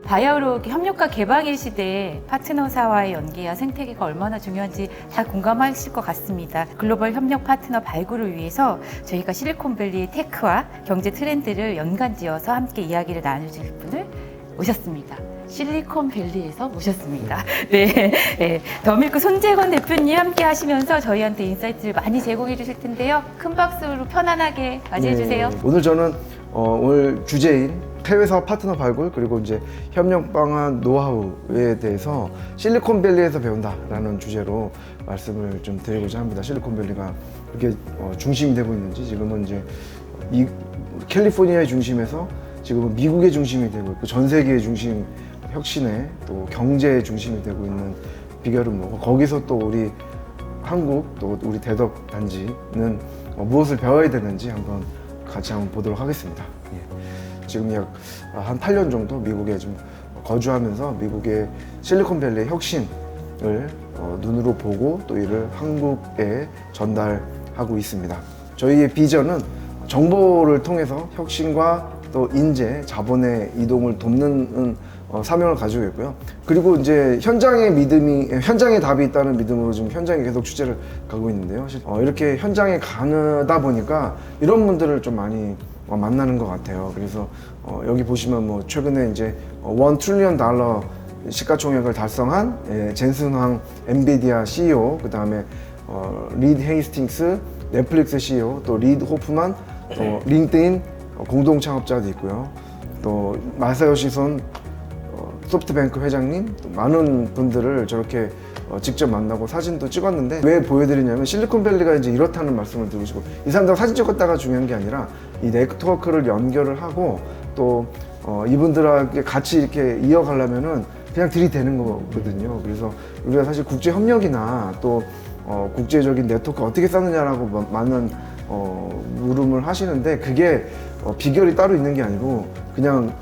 바이오로 협력과 개방의 시대에 파트너사와의 연계와 생태계가 얼마나 중요한지 다 공감하실 것 같습니다. 글로벌 협력 파트너 발굴을 위해서 저희가 실리콘밸리의 테크와 경제 트렌드를 연관지어서 함께 이야기를 나눠주실 분을 모셨습니다. 실리콘밸리에서 모셨습니다. 네, 네. 더밀크 손재건 대표님 함께 하시면서 저희한테 인사이트를 많이 제공해 주실 텐데요. 큰 박수로 편안하게 맞이해 주세요. 오늘 저는 오늘 주제인 해외 사업 파트너 발굴 그리고 이제 협력 방안 노하우에 대해서 실리콘밸리에서 배운다라는 주제로 말씀을 좀 드리고자 합니다. 실리콘밸리가 그렇게 중심이 되고 있는지 지금은 이제 캘리포니아의 중심에서 지금은 미국의 중심이 되고 있고 전 세계의 중심 혁신의 또 경제의 중심이 되고 있는 비결은 뭐고 거기서 또 우리 한국 또 우리 대덕 단지는 무엇을 배워야 되는지 같이 한번 보도록 하겠습니다. 예. 지금 약 한 8년 정도 미국에 좀 거주하면서 미국의 실리콘밸리 혁신을 눈으로 보고 또 이를 한국에 전달하고 있습니다. 저희의 비전은 정보를 통해서 혁신과 또 인재, 자본의 이동을 돕는 사명을 가지고 있고요. 그리고 이제 현장에 답이 있다는 믿음으로 지금 현장에 계속 취재를 가고 있는데요. 이렇게 현장에 가다 보니까 이런 분들을 좀 많이 만나는 것 같아요. 그래서 여기 보시면 뭐 최근에 이제 $1 트릴리언 시가총액을 달성한 젠슨 황 엔비디아 CEO, 그 다음에 리드 헤이스팅스 넷플릭스 CEO, 또 리드 호프만 또 링크드인 공동 창업자도 있고요. 또 마사요시 손 소프트뱅크 회장님, 또 많은 분들을 저렇게 직접 만나고 사진도 찍었는데 왜 보여드리냐면 실리콘밸리가 이제 이렇다는 말씀을 드리고 싶고 이 사람들 사진 찍었다가 중요한 게 아니라 이 네트워크를 연결을 하고 또 이분들하고 같이 이렇게 이어가려면은 그냥 들이대는 거거든요. 그래서 우리가 사실 국제 협력이나 또 국제적인 네트워크 어떻게 쌓느냐라고 많은 물음을 하시는데 그게 비결이 따로 있는 게 아니고 그냥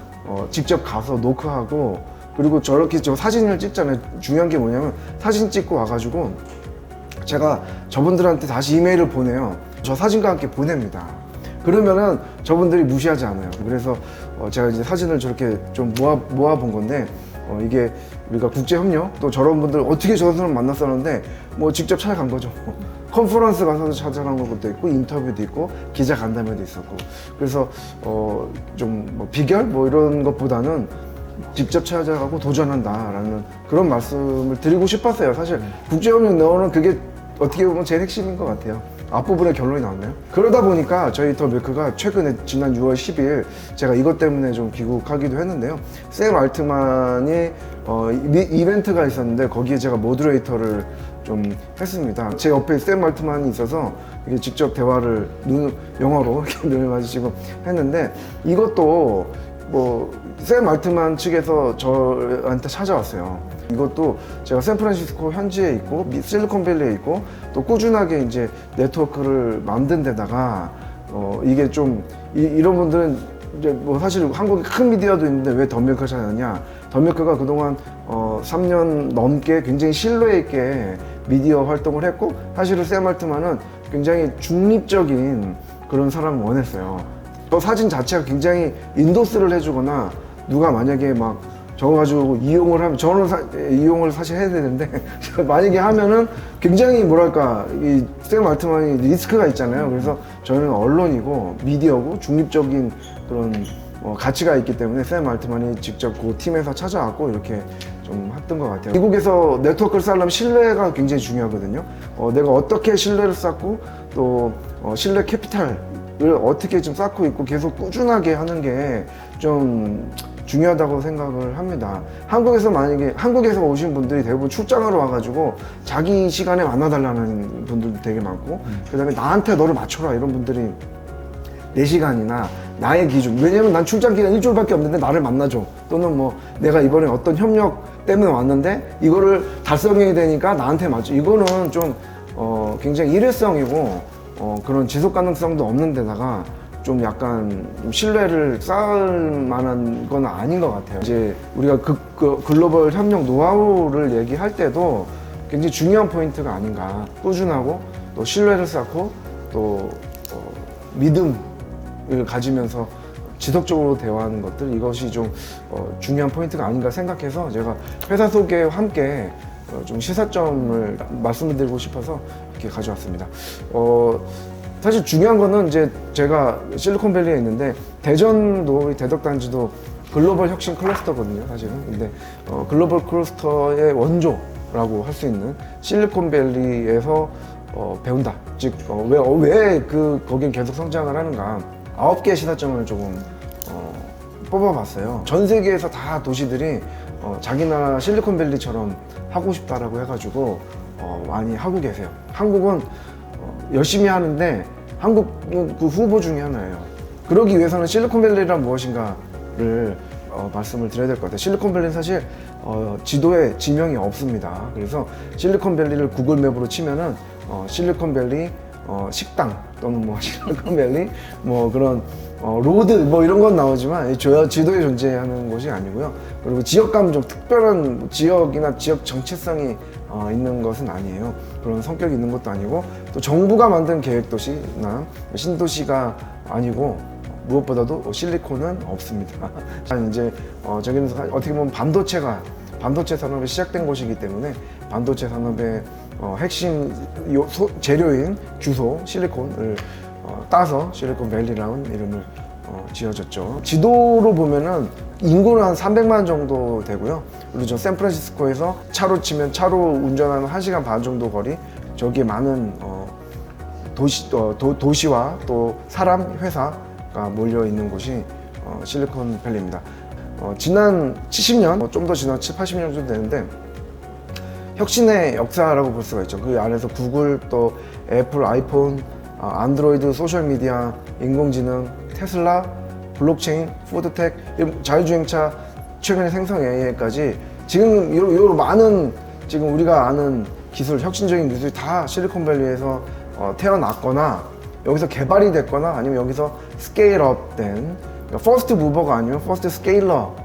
직접 가서 노크하고 그리고 저렇게 저 사진을 찍잖아요. 중요한 게 뭐냐면 사진 찍고 와가지고 제가 저분들한테 다시 이메일을 보내요. 저 사진과 함께 보냅니다. 그러면은 저분들이 무시하지 않아요. 그래서 제가 이제 사진을 저렇게 좀 모아 본 건데 이게 우리가 국제협력 또 저런 분들 어떻게 저런 사람 만났었는데 뭐 직접 찾아간 거죠. 컨퍼런스 가서도 찾아간 것도 있고 인터뷰도 있고 기자 간담회도 있었고 그래서 좀 뭐 비결 뭐 이런 것보다는 직접 찾아가고 도전한다라는 그런 말씀을 드리고 싶었어요. 사실 국제협력 넣어는 그게 어떻게 보면 제일 핵심인 것 같아요. 앞부분에 결론이 나왔나요? 그러다 보니까 저희 더 밀크가 최근에 지난 6월 10일 제가 이것 때문에 좀 귀국하기도 했는데요. 샘 알트만이 이벤트가 있었는데 거기에 제가 모더레이터를 좀 했습니다. 제 옆에 샘 알트만이 있어서 이게 직접 대화를 영어로 이렇게 눈을 마주치고 했는데 이것도 샘 알트만 측에서 저한테 찾아왔어요. 이것도 제가 샌프란시스코 현지에 있고 실리콘밸리에 있고 또 꾸준하게 이제 네트워크를 만든 데다가 이게 좀 이런 분들은 이제 뭐 사실 한국에 큰 미디어도 있는데 왜 더 밀크를 찾아왔냐? 더 밀크가 그동안 3년 넘게 굉장히 신뢰 있게 미디어 활동을 했고 사실은 샘 알트만은 굉장히 중립적인 그런 사람을 원했어요. 저 사진 자체가 굉장히 인도스를 해주거나 누가 만약에 막 저거 가지고 이용을 하면 저는 이용을 사실 해야 되는데 만약에 하면은 굉장히 뭐랄까 이 샘 알트만이 리스크가 있잖아요. 그래서 저는 언론이고 미디어고 중립적인 그런 가치가 있기 때문에 샘 알트만이 직접 그 팀에서 찾아왔고 이렇게 좀 했던 것 같아요. 미국에서 네트워크를 쌓으려면 신뢰가 굉장히 중요하거든요. 내가 어떻게 신뢰를 쌓고 또 신뢰 캐피탈을 어떻게 좀 쌓고 있고 계속 꾸준하게 하는 게 좀 중요하다고 생각을 합니다. 한국에서 오신 분들이 대부분 출장하러 와가지고 자기 시간에 만나달라는 분들도 되게 많고 그 다음에 나한테 너를 맞춰라 이런 분들이 내 시간이나 나의 기준 왜냐면 난 출장 기간 일주일밖에 없는데 나를 만나줘 또는 뭐 내가 이번에 어떤 협력 때문에 왔는데 이거를 달성해야 되니까 나한테 맞춰 이거는 좀 굉장히 일회성이고 그런 지속 가능성도 없는 데다가 좀 약간 좀 신뢰를 쌓을 만한 건 아닌 것 같아요. 이제 우리가 글로벌 협력 노하우를 얘기할 때도 굉장히 중요한 포인트가 아닌가. 꾸준하고 또 신뢰를 쌓고 또 믿음을 가지면서 지속적으로 대화하는 것들, 이것이 좀 중요한 포인트가 아닌가 생각해서 제가 회사 소개와 함께 좀 시사점을 말씀을 드리고 싶어서 이렇게 가져왔습니다. 사실 중요한 거는 이제 제가 실리콘밸리에 있는데 대전도 대덕단지도 글로벌 혁신 클러스터거든요, 사실은. 근데 글로벌 클러스터의 원조라고 할 수 있는 실리콘밸리에서 배운다. 즉 왜 거긴 계속 성장을 하는가. 9개의 시사점을 조금 뽑아봤어요. 전 세계에서 다 도시들이 자기 나라 실리콘밸리처럼 하고 싶다라고 해가지고 많이 하고 계세요. 한국은 열심히 하는데 한국은 그 후보 중에 하나예요. 그러기 위해서는 실리콘밸리란 무엇인가를 말씀을 드려야 될 것 같아요. 실리콘밸리는 사실 지도에 지명이 없습니다. 그래서 실리콘밸리를 구글맵으로 치면은 실리콘밸리 식당 또는 뭐 실리콘밸리 뭐 그런 로드 뭐 이런 건 나오지만 지도에 존재하는 곳이 아니고요. 그리고 지역감 좀 특별한 지역이나 지역 정체성이 있는 것은 아니에요. 그런 성격이 있는 것도 아니고 또 정부가 만든 계획도시나 신도시가 아니고 무엇보다도 실리콘은 없습니다. 이제 저기는 어떻게 보면 반도체 산업이 시작된 곳이기 때문에 반도체 산업의 핵심 재료인 규소 실리콘을 따서 실리콘밸리라는 이름을 지어졌죠. 지도로 보면은 인구는 한 300만 정도 되고요. 그리고 저 샌프란시스코에서 차로 치면 차로 운전하는 1시간 반 정도 거리, 저기에 많은 도시와 또 사람, 회사가 몰려 있는 곳이 실리콘밸리입니다. 지난 70년, 좀 더 지난 7, 80년 정도 되는데 혁신의 역사라고 볼 수가 있죠. 그 안에서 구글, 또 애플, 아이폰, 안드로이드, 소셜미디어, 인공지능, 테슬라, 블록체인, 푸드텍, 자율주행차, 최근에 생성 AI까지 지금 이런 많은 지금 우리가 아는 기술, 혁신적인 기술이 다 실리콘밸리에서 태어났거나 여기서 개발이 됐거나 아니면 여기서 스케일업 된, 그러니까 퍼스트 무버가 아니면 퍼스트 스케일러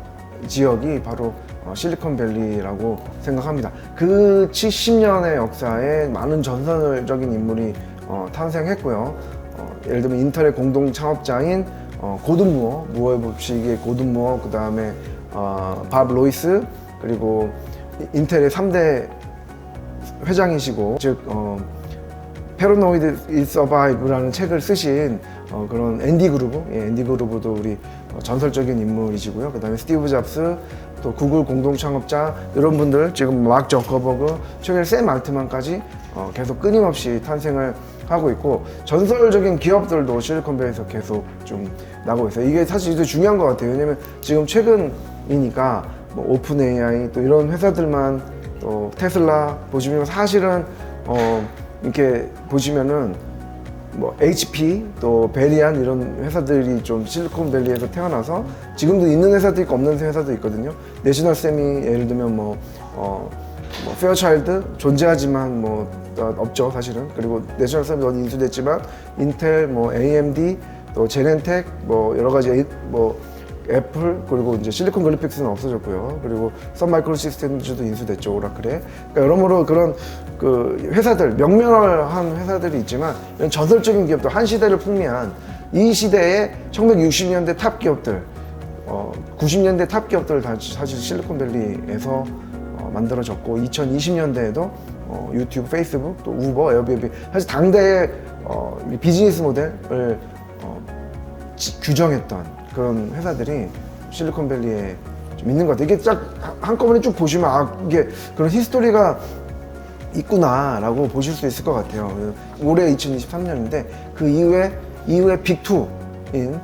지역이 바로 실리콘밸리라고 생각합니다. 그 70년의 역사에 많은 전설적인 인물이 탄생했고요. 예를 들면 인텔의 공동 창업자인 고든 무어의 법칙의 고든 무어, 그 다음에 밥 로이스, 그리고 인텔의 3대 회장이시고, 즉 패러노이드 일 서바이브라는 책을 쓰신 그런 앤디 그루브도 우리 전설적인 인물이시고요. 그 다음에 스티브 잡스, 또 구글 공동 창업자, 이런 분들, 지금 막 저커버그, 최근에 샘 알트만까지 계속 끊임없이 탄생을 하고 있고, 전설적인 기업들도 실리콘밸리에서 계속 좀 나고 있어요. 이게 사실 이제 중요한 것 같아요. 왜냐면 지금 최근이니까 뭐 오픈 AI 또 이런 회사들만, 또 테슬라 보시면 사실은 이렇게 보시면은 뭐 HP 또 베리안 이런 회사들이 좀 실리콘밸리에서 태어나서 지금도 있는 회사도 있고 없는 회사도 있거든요. 내셔널 셈이 예를 들면 뭐 페어차일드 존재하지만 뭐 없죠 사실은. 그리고 내셔널 셈이 어디 인수됐지만 인텔, 뭐 AMD, 또 제넨텍, 뭐 여러 가지 뭐 애플, 그리고 이제 실리콘 그래픽스는 없어졌고요. 그리고 썬마이크로 시스템즈도 인수됐죠, 오라클에. 그러니까 여러모로 그런 그 회사들, 명명한 회사들이 있지만 이런 전설적인 기업들, 한 시대를 풍미한 이 시대의 1960년대 탑 기업들, 90년대 탑 기업들 다 사실 실리콘밸리에서 만들어졌고, 2020년대에도 유튜브, 페이스북, 또 우버, 에어비앤비, 사실 당대의 비즈니스 모델을 규정했던 그런 회사들이 실리콘밸리에 좀 있는 것 같아요. 이게 쫙 한꺼번에 쭉 보시면 이게 그런 히스토리가 있구나라고 보실 수 있을 것 같아요. 올해 2023년인데 그 이후에 빅2인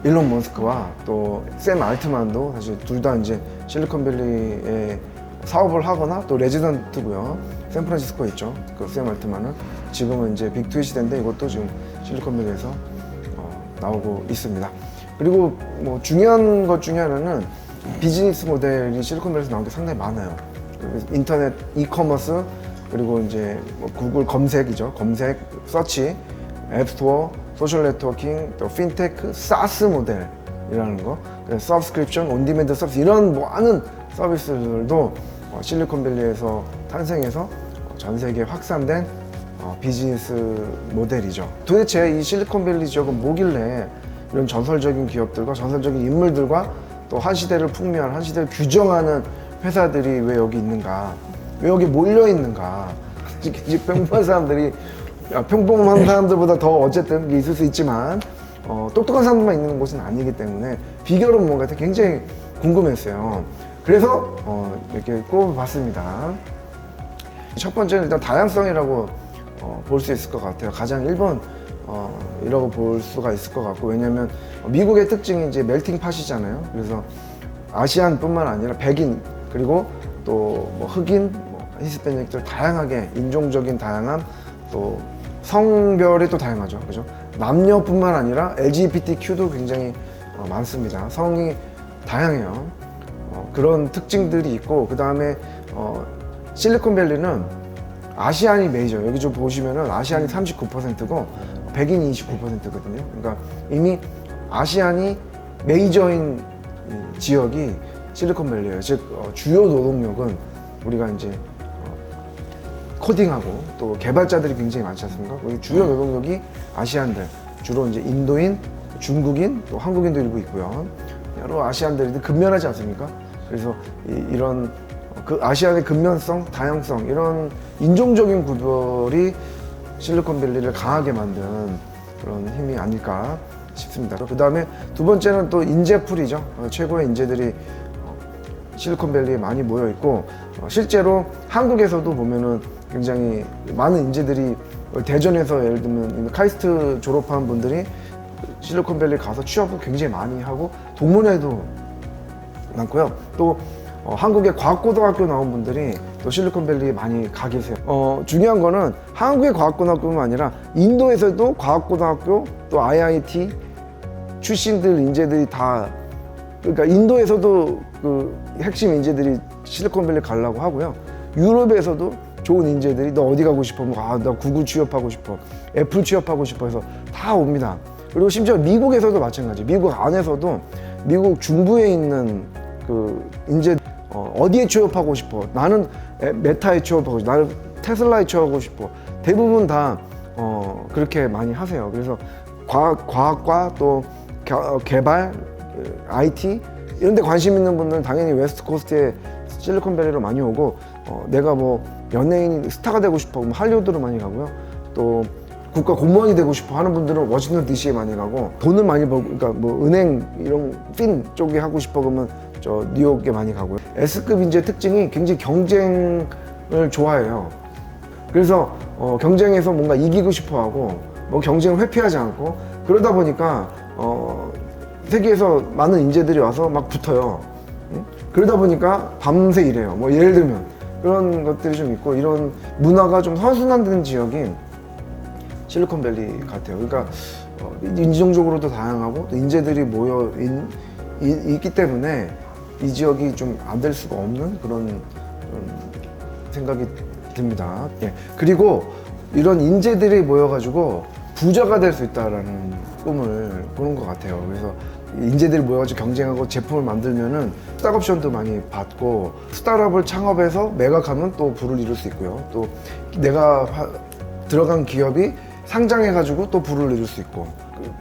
일론 머스크와 또 샘 알트만도 사실 둘 다 이제 실리콘밸리에 사업을 하거나 또 레지던트고요. 샌프란시스코에 있죠. 그 샘 알트만은 지금은 이제 빅2의 시대인데 이것도 지금 실리콘밸리에서 나오고 있습니다. 그리고 뭐 중요한 것 중에 하나는 비즈니스 모델이 실리콘밸리에서 나온 게 상당히 많아요. 인터넷 이커머스, 그리고 이제 뭐 구글 검색이죠. 검색, 서치, 앱스토어, 소셜 네트워킹, 또 핀테크, 사스 모델이라는 거, 서브스크립션, 온디맨드 서비스, 이런 많은 서비스들도 실리콘밸리에서 탄생해서 전 세계에 확산된 비즈니스 모델이죠. 도대체 이 실리콘밸리 지역은 뭐길래 이런 전설적인 기업들과 전설적인 인물들과 또 한 시대를 풍미한, 한 시대를 규정하는 회사들이 왜 여기 있는가, 왜 여기 몰려 있는가. 이제 평범한 사람들이, 평범한 사람들보다 더 어쨌든 있을 수 있지만 똑똑한 사람들만 있는 곳은 아니기 때문에 비결은 뭔가 굉장히 궁금했어요. 그래서 이렇게 꼽아봤습니다. 첫 번째는 일단 다양성이라고 볼 수 있을 것 같아요. 가장 1번 이라고 볼 수가 있을 것 같고, 왜냐면 미국의 특징이 이제 멜팅 팟이잖아요. 그래서 아시안뿐만 아니라 백인, 그리고 또 뭐 흑인, 뭐 히스패닉들 다양하게, 인종적인 다양함, 또 성별이 또 다양하죠. 그죠? 남녀뿐만 아니라 LGBTQ도 굉장히 많습니다. 성이 다양해요. 그런 특징들이 있고, 그 다음에 실리콘밸리는 아시안이 메이저. 여기 좀 보시면은 아시안이 39%고 백인이 29%거든요. 그러니까 이미 아시안이 메이저인 지역이 실리콘밸리예요. 즉 주요 노동력은 우리가 이제 코딩하고 또 개발자들이 굉장히 많지 않습니까? 우리 주요 노동력이 아시안들, 주로 이제 인도인, 중국인, 또 한국인도 일부 있고요. 여러 아시안들이 근면하지 않습니까? 그래서 이런 그 아시안의 근면성, 다양성, 이런 인종적인 구별이 실리콘밸리를 강하게 만든 그런 힘이 아닐까 싶습니다. 그 다음에 두 번째는 또 인재풀이죠. 최고의 인재들이 실리콘밸리에 많이 모여 있고, 실제로 한국에서도 보면은 굉장히 많은 인재들이 대전에서 예를 들면 카이스트 졸업한 분들이 실리콘밸리 가서 취업을 굉장히 많이 하고 동문회도 많고요. 또 한국의 과학고등학교 나온 분들이 또 실리콘밸리에 많이 가 계세요. 중요한 거는 한국의 과학고등학교뿐만 아니라 인도에서도 과학고등학교, 또 IIT 출신들 인재들이 다, 그러니까 인도에서도 그 핵심 인재들이 실리콘밸리 가려고 하고요. 유럽에서도 좋은 인재들이 너 어디 가고 싶어? 나 구글 취업하고 싶어, 애플 취업하고 싶어 해서 다 옵니다. 그리고 심지어 미국에서도 마찬가지. 미국 안에서도 미국 중부에 있는 그 인재, 어디에 취업하고 싶어? 나는 메타에 취업하고 싶어. 나는 테슬라에 취업하고 싶어. 대부분 다 그렇게 많이 하세요. 그래서 과학과 또 개발, IT 이런 데 관심 있는 분들은 당연히 웨스트 코스트에 실리콘밸리로 많이 오고, 내가 뭐 연예인 스타가 되고 싶어 그럼 할리우드로 많이 가고요. 또 국가 공무원이 되고 싶어 하는 분들은 워싱턴 DC에 많이 가고, 돈을 많이 벌고, 그러니까 뭐 은행 이런 핀 쪽에 하고 싶어 그러면 저 뉴욕에 많이 가고요. S급 인재의 특징이 굉장히 경쟁을 좋아해요. 그래서 경쟁에서 뭔가 이기고 싶어 하고, 뭐 경쟁을 회피하지 않고, 그러다 보니까 세계에서 많은 인재들이 와서 막 붙어요. 그러다 보니까 밤새 일해요. 뭐 예를 들면 그런 것들이 좀 있고, 이런 문화가 좀 선순환된 지역이 실리콘밸리 같아요. 그러니까 인종적으로도 다양하고 또 인재들이 모여 있기 때문에 이 지역이 좀 안 될 수가 없는 그런 생각이 듭니다. 예. 그리고 이런 인재들이 모여가지고 부자가 될 수 있다라는 꿈을 꾸는 것 같아요. 그래서 인재들이 모여가지고 경쟁하고 제품을 만들면은 스탁옵션도 많이 받고, 스타트업을 창업해서 매각하면 또 부를 이룰 수 있고요. 또 내가 들어간 기업이 상장해가지고 또 부를 이룰 수 있고,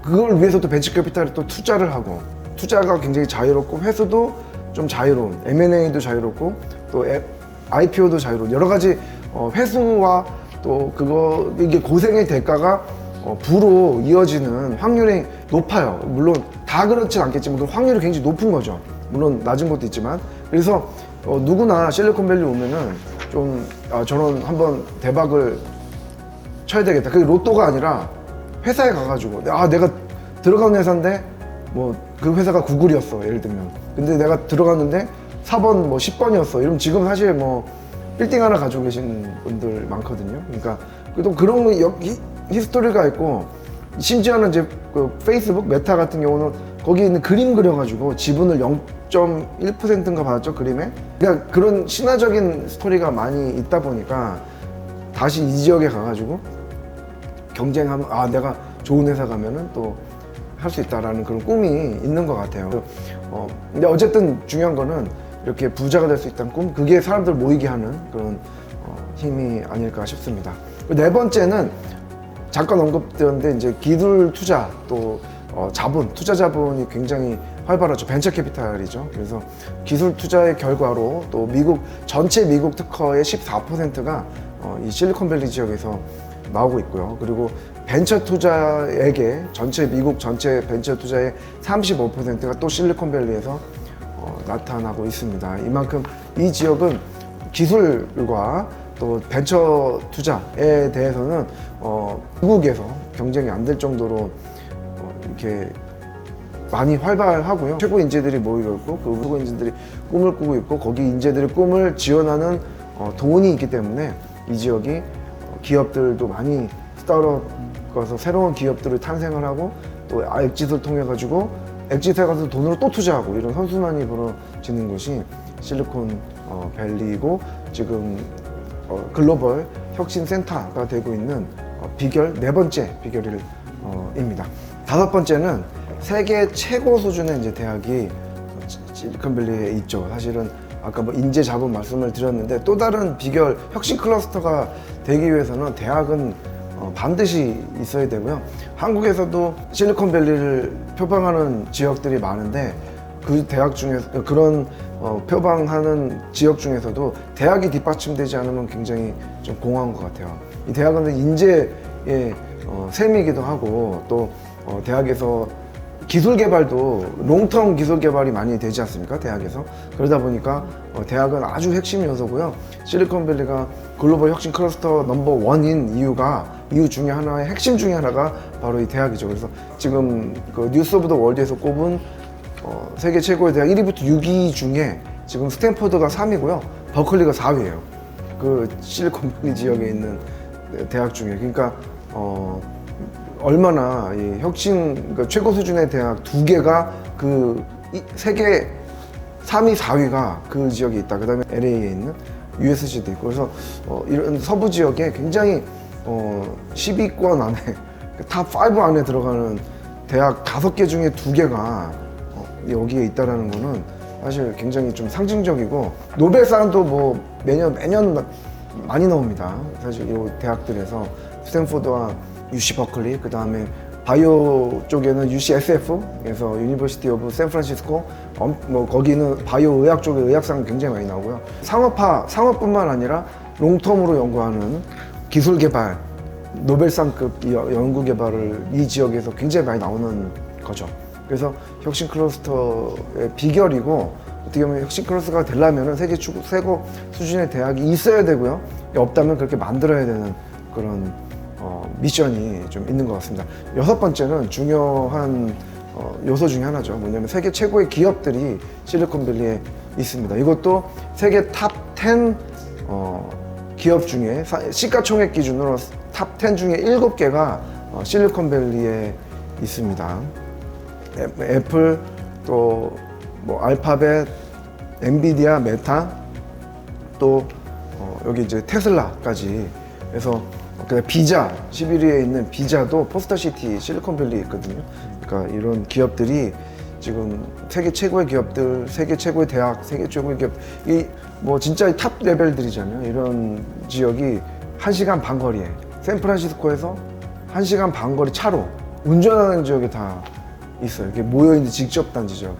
그걸 위해서 또 벤처캐피탈이 또 투자를 하고, 투자가 굉장히 자유롭고 회수도 좀 자유로운, M&A도 자유롭고 또 IPO도 자유로운, 여러 가지 회수와 또 이게 고생의 대가가 부로 이어지는 확률이 높아요. 물론 다 그렇진 않겠지만 확률이 굉장히 높은 거죠. 물론 낮은 것도 있지만. 그래서 누구나 실리콘밸리 오면은 좀 저는 한번 대박을 쳐야 되겠다. 그게 로또가 아니라 회사에 가가지고 내가 들어간 회사인데 뭐 그 회사가 구글이었어 예를 들면. 근데 내가 들어갔는데 4번 뭐 10번이었어. 이러면 지금 사실 뭐 빌딩 하나 가지고 계신 분들 많거든요. 그러니까 또 그런 히스토리가 있고, 심지어는 이제 그 페이스북 메타 같은 경우는 거기 있는 그림 그려가지고 지분을 0.1%인가 받았죠, 그림에. 그러니까 그런 신화적인 스토리가 많이 있다 보니까 다시 이 지역에 가가지고 경쟁하면 내가 좋은 회사 가면은 또 할 수 있다라는 그런 꿈이 있는 것 같아요. 근데 어쨌든 중요한 거는 이렇게 부자가 될 수 있다는 꿈, 그게 사람들 모이게 하는 그런 힘이 아닐까 싶습니다. 네 번째는 잠깐 언급드렸는데 이제 기술 투자, 또 투자 자본이 굉장히 활발하죠. 벤처 캐피탈이죠. 그래서 기술 투자의 결과로 또 전체 미국 특허의 14%가 이 실리콘밸리 지역에서 나오고 있고요. 그리고 벤처 투자액의 미국 전체 벤처 투자의 35%가 또 실리콘밸리에서 나타나고 있습니다. 이만큼 이 지역은 기술과 또 벤처 투자에 대해서는 미국에서 경쟁이 안 될 정도로 이렇게 많이 활발하고요. 최고 인재들이 모이고 있고 그 최고 인재들이 꿈을 꾸고 있고 거기 인재들의 꿈을 지원하는 돈이 있기 때문에 이 지역이 기업들도 많이 스타트업에서 새로운 기업들을 탄생을 하고 또 엑짓을 통해 가지고 엑짓해 가서 돈으로 또 투자하고 이런 선순환이 벌어지는 것이 실리콘밸리고 지금 글로벌 혁신 센터가 되고 있는 네 번째 비결입니다. 다섯 번째는 세계 최고 수준의 이제 대학이 실리콘밸리에 있죠. 사실은 아까 뭐 인재 자본 말씀을 드렸는데 또 다른 비결 혁신 클러스터가 되기 위해서는 대학은 반드시 있어야 되고요. 한국에서도 실리콘밸리를 표방하는 지역들이 많은데 그 대학 중에서 그런 표방하는 지역 중에서도 대학이 뒷받침되지 않으면 굉장히 좀 공허한 것 같아요. 이 대학은 인재의 셈이기도 하고 또 대학에서 기술 개발도 롱텀 기술 개발이 많이 되지 않습니까? 대학에서. 그러다 보니까 대학은 아주 핵심 요소고요. 실리콘밸리가 글로벌 혁신 클러스터 넘버 원인 이유 중에 하나의 핵심 중에 하나가 바로 이 대학이죠. 그래서 지금 그 뉴스 오브 더 월드에서 꼽은 세계 최고의 대학 1위부터 6위 중에 지금 스탠포드가 3위고요. 버클리가 4위예요. 그 실리콘밸리 지역에 있는 대학 중에. 그러니까 얼마나 이 그러니까 최고 수준의 대학 2개가 그 세계 3위, 4위가 그 지역에 있다. 그 다음에 LA에 있는 USC도 있고. 그래서 이런 서부 지역에 굉장히 10위권 안에 탑5 안에 들어가는 대학 5개 중에 2개가 여기에 있다라는 거는 사실 굉장히 좀 상징적이고 노벨상도 뭐 매년 많이 나옵니다. 사실 이 대학들에서 스탠포드와 UC 버클리, 그 다음에 바이오 쪽에는 UCSF에서 유니버시티 오브 샌프란시스코, 뭐 거기는 바이오 의학 쪽에 의학상 굉장히 많이 나오고요. 상업뿐만 아니라 롱텀으로 연구하는 기술 개발, 노벨상급 연구 개발을 이 지역에서 굉장히 많이 나오는 거죠. 그래서 혁신 클러스터의 비결이고 어떻게 보면 혁신 클러스터가 되려면 세계 최고 수준의 대학이 있어야 되고요. 없다면 그렇게 만들어야 되는 그런 미션이 좀 있는 것 같습니다. 여섯 번째는 중요한 요소 중에 하나죠. 뭐냐면 세계 최고의 기업들이 실리콘밸리에 있습니다. 이것도 세계 탑 10 기업 중에 시가총액 기준으로 탑 10 중에 7개가 실리콘밸리에 있습니다. 애플, 또 뭐 알파벳, 엔비디아, 메타, 또 여기 이제 테슬라까지 해서 그다음에 비자 11위에 있는 비자도 포스터시티 실리콘밸리에 있거든요. 그러니까 이런 기업들이 지금 세계 최고의 기업들, 세계 최고의 대학, 세계 최고의 기업 이 뭐 진짜 탑 레벨들이잖아요. 이런 지역이 1시간 반 거리에 샌프란시스코에서 1시간 반 거리 차로 운전하는 지역에 다 있어요. 이렇게 모여있는 직접 단지죠.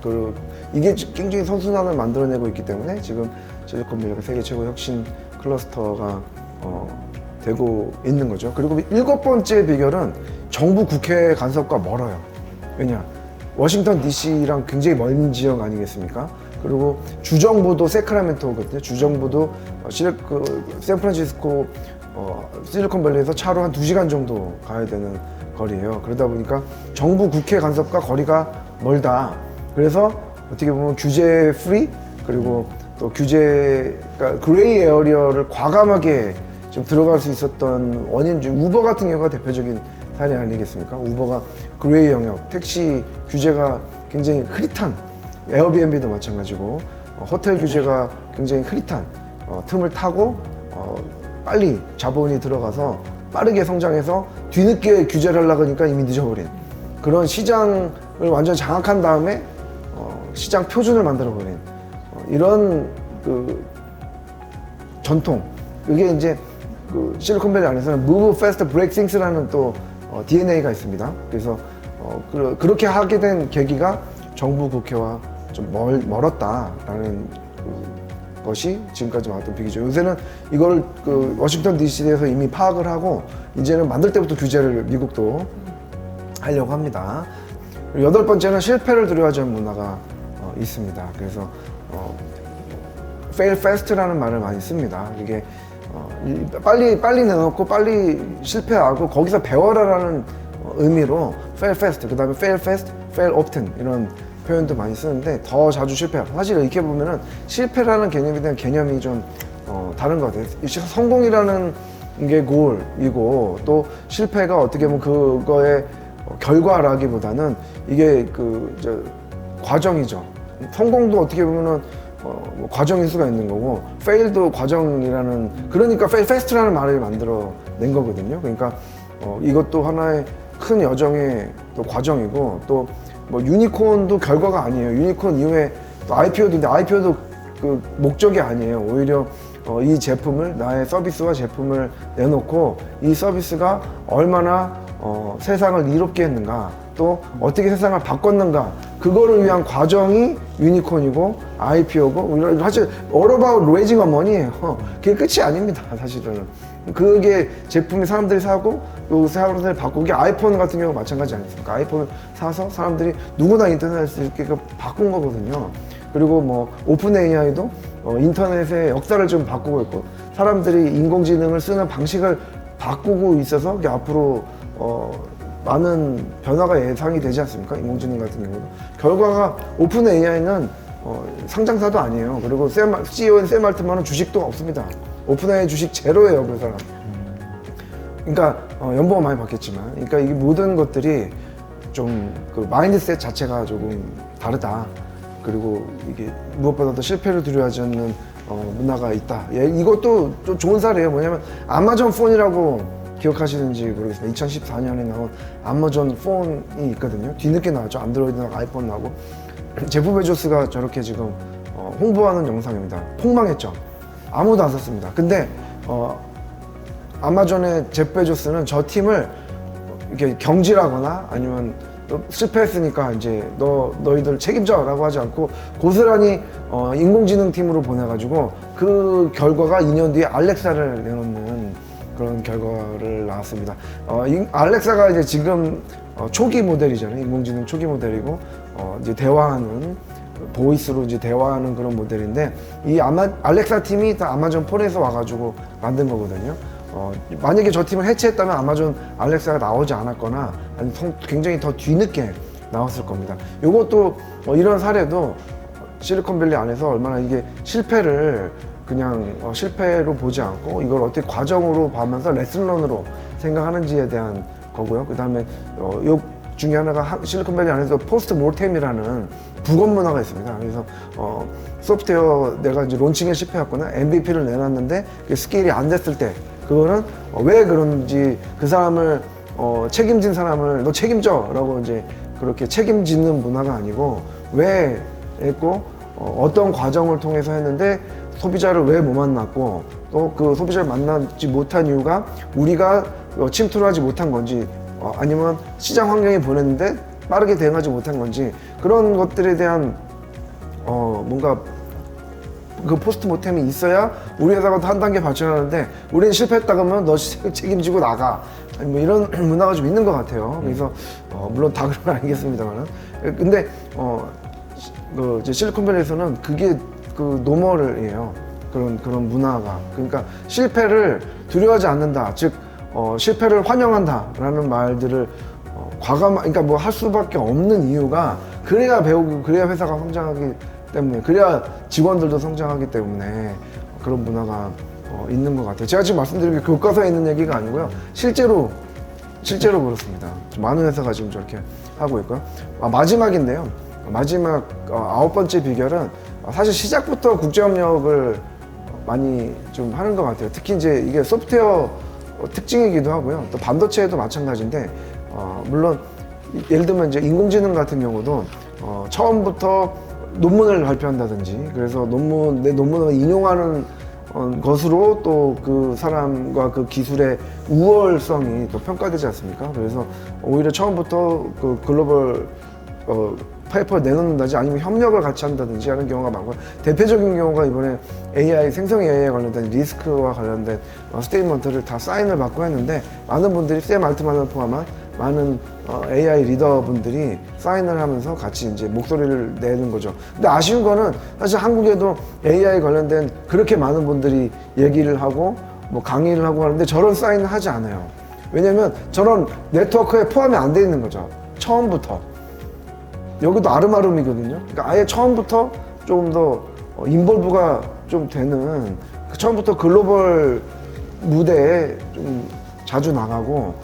이게 굉장히 선순환을 만들어내고 있기 때문에 지금 실리콘밸리가 세계 최고 혁신 클러스터가 되고 있는 거죠. 그리고 7번째 비결은 정부 국회 간섭과 멀어요. 왜냐? 워싱턴 DC랑 굉장히 먼 지역 아니겠습니까? 그리고 주정부도 세크라멘토거든요. 주정부도 샌프란시스코 실리콘밸리에서 차로 한 2시간 정도 가야 되는 거리예요. 그러다 보니까 정부 국회 간섭과 거리가 멀다. 그래서 어떻게 보면 규제 프리 그리고 또 그러니까 그레이 에어리어를 과감하게 좀 들어갈 수 있었던 원인 중 우버 같은 경우가 대표적인 사례 아니겠습니까? 우버가 그레이 영역, 택시 규제가 굉장히 흐릿한, 에어비앤비도 마찬가지고 호텔 규제가 굉장히 흐릿한 틈을 타고 빨리 자본이 들어가서 빠르게 성장해서 뒤늦게 규제를 하려고 하니까 이미 늦어버린 그런 시장을 완전 장악한 다음에 시장 표준을 만들어버린 이런 그 전통, 이게 이제 그 실리콘밸리 안에서는 Move Fast, Break Things라는 또 DNA가 있습니다. 그래서 그렇게 하게 된 계기가 정부 국회와 좀 멀었다라는 것이 지금까지 왔던 비기죠. 요새는 이걸 워싱턴 DC에서 이미 파악을 하고 이제는 만들 때부터 규제를 미국도 하려고 합니다. 여덟 번째는 실패를 두려워하지 않는 문화가 있습니다. 그래서 fail fast라는 말을 많이 씁니다. 이게 빨리 내놓고 빨리 실패하고 거기서 배워라라는 의미로 fail fast, 그 다음에 fail fast, fail often 이런 표현도 많이 쓰는데 더 자주 실패하고, 사실 이렇게 보면은 실패라는 개념에 대한 개념이 좀 다른 것 같아요. 성공이라는 게 골이고 또 실패가 어떻게 보면 그거의 결과라기보다는 이게 과정이죠. 성공도 어떻게 보면은 뭐 과정일 수가 있는 거고, fail도 과정이라는, 그러니까 fail fast라는 말을 만들어 낸 거거든요. 그러니까 이것도 하나의 큰 여정의 또 과정이고, 또 뭐 유니콘도 결과가 아니에요. 유니콘 이후에 또 IPO도 IPO도 그 목적이 아니에요. 오히려 이 제품을, 나의 서비스와 제품을 내놓고 이 서비스가 얼마나 세상을 이롭게 했는가, 또 어떻게 세상을 바꿨는가, 그거를 위한 과정이 유니콘이고 IPO고, 사실 all about raising money예요. 그게 끝이 아닙니다, 사실은. 그게 제품이 사람들이 사고 또 사람들이 바꾸고, 게 아이폰 같은 경우 마찬가지 아니겠습니까? 아이폰을 사서 사람들이 누구나 인터넷을 이렇게 바꾼 거거든요. 그리고 뭐 오픈 AI도 인터넷의 역사를 좀 바꾸고 있고, 사람들이 인공지능을 쓰는 방식을 바꾸고 있어서 이게 앞으로 많은 변화가 예상이 되지 않습니까? 인공지능 같은 경우도. 결과가 오픈 AI는 상장사도 아니에요. 그리고 CEO인 샘 알트만은 주식도 없습니다. 오픈 AI 주식 제로예요, 그 사람. 그러니까 연봉은 많이 받겠지만, 그러니까 이 모든 것들이 좀 그 마인드셋 자체가 조금 다르다. 그리고 이게 무엇보다도 실패를 두려워하지 않는 문화가 있다. 이것도 좀 좋은 사례예요. 뭐냐면 아마존 폰이라고 기억하시는지 모르겠습니다. 2014년에 나온 아마존 폰이 있거든요. 뒤늦게 나왔죠. 안드로이드 나오고 아이폰 나오고. 제프 베조스가 저렇게 지금 홍보하는 영상입니다. 폭망했죠. 아무도 안 썼습니다. 근데 아마존의 제프 베조스는 저 팀을 이렇게 경질하거나 아니면 실패했으니까 이제 너희들 책임져라고 하지 않고 고스란히 인공지능 팀으로 보내가지고, 그 결과가 2년 뒤에 알렉사를 내놓는 그런 결과를 나왔습니다. 알렉사가 이제 지금 초기 모델이잖아요. 인공지능 초기 모델이고, 이제 대화하는, 보이스로 이제 대화하는 그런 모델인데, 이 알렉사 팀이 다 아마존 폰에서 와가지고 만든 거거든요. 만약에 저 팀을 해체했다면 아마존 알렉사가 나오지 않았거나 아니면 굉장히 더 뒤늦게 나왔을 겁니다. 이것도 이런 사례도 실리콘밸리 안에서 얼마나 이게 실패를 그냥 실패로 보지 않고 이걸 어떻게 과정으로 보면서 레슨런으로 생각하는지에 대한 거고요. 그 다음에 요 중에 하나가 실리콘밸리 안에서 포스트 모템이라는 부검 문화가 있습니다. 그래서 소프트웨어 내가 이제 론칭에 실패했거나 MVP를 내놨는데 그게 스케일이 안 됐을 때, 그거는 왜 그런지 그 사람을 책임진 사람을 너 책임져 라고 이제 그렇게 책임지는 문화가 아니고, 왜 했고 어떤 과정을 통해서 했는데 소비자를 왜 못 만났고, 또 그 소비자를 만나지 못한 이유가 우리가 침투를 하지 못한 건지, 아니면 시장 환경이 보냈는데 빠르게 대응하지 못한 건지, 그런 것들에 대한 뭔가 그 포스트 모템이 있어야 우리 회사가 한 단계 발전하는데, 우리는 실패했다 그러면 너 책임지고 나가, 뭐 이런 문화가 좀 있는 것 같아요. 그래서 물론 다 그런 건 아니겠습니다만은, 근데 그 이제 실리콘밸리에서는 그게 그 노멀이에요. 그런 문화가. 그러니까 실패를 두려워하지 않는다, 즉 실패를 환영한다라는 말들을 그러니까 뭐 할 수밖에 없는 이유가, 그래야 배우고 그래야 회사가 성장하기 때문에, 그래야 직원들도 성장하기 때문에 그런 문화가 있는 것 같아요. 제가 지금 말씀드린 게 교과서에 있는 얘기가 아니고요. 실제로 그렇습니다. 많은 회사가 지금 저렇게 하고 있고요. 마지막인데요. 마지막 9번째 비결은 사실 시작부터 국제협력을 많이 좀 하는 것 같아요. 특히 이제 이게 소프트웨어 특징이기도 하고요. 또 반도체도 마찬가지인데, 물론 예를 들면 이제 인공지능 같은 경우도 처음부터 논문을 발표한다든지, 그래서 내 논문을 인용하는 것으로 또 그 사람과 그 기술의 우월성이 또 평가되지 않습니까? 그래서 오히려 처음부터 그 글로벌 페이퍼를 내놓는다든지 아니면 협력을 같이 한다든지 하는 경우가 많고, 대표적인 경우가 이번에 생성 AI에 관련된 리스크와 관련된 스테이트먼트를 다 사인을 받고 했는데, 많은 분들이 샘 알트만을 포함한 많은 AI 리더분들이 사인을 하면서 같이 이제 목소리를 내는 거죠. 근데 아쉬운 거는 사실 한국에도 AI 관련된 그렇게 많은 분들이 얘기를 하고 뭐 강의를 하고 하는데 저런 사인을 하지 않아요. 왜냐면 저런 네트워크에 포함이 안 돼 있는 거죠. 처음부터. 여기도 아름아름이거든요. 그러니까 아예 처음부터 조금 더 인볼브가 좀 되는, 처음부터 글로벌 무대에 좀 자주 나가고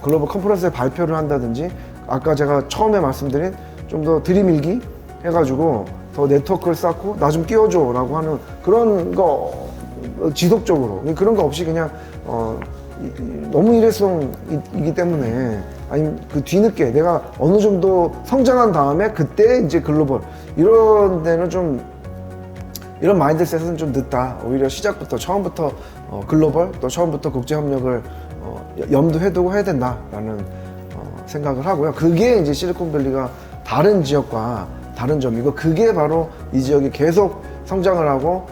글로벌 컨퍼런스에 발표를 한다든지, 아까 제가 처음에 말씀드린 좀 더 들이밀기 해가지고 더 네트워크를 쌓고 나 좀 끼워줘 라고 하는 그런 거, 지속적으로 그런 거 없이 그냥 너무 일회성이기 때문에, 아니면 그 뒤늦게 내가 어느 정도 성장한 다음에 그때 이제 글로벌, 이런 데는 좀, 이런 마인드셋은 좀 늦다. 오히려 시작부터 처음부터 글로벌, 또 처음부터 국제협력을 염두해 두고 해야 된다라는 생각을 하고요. 그게 이제 실리콘밸리가 다른 지역과 다른 점이고, 그게 바로 이 지역이 계속 성장을 하고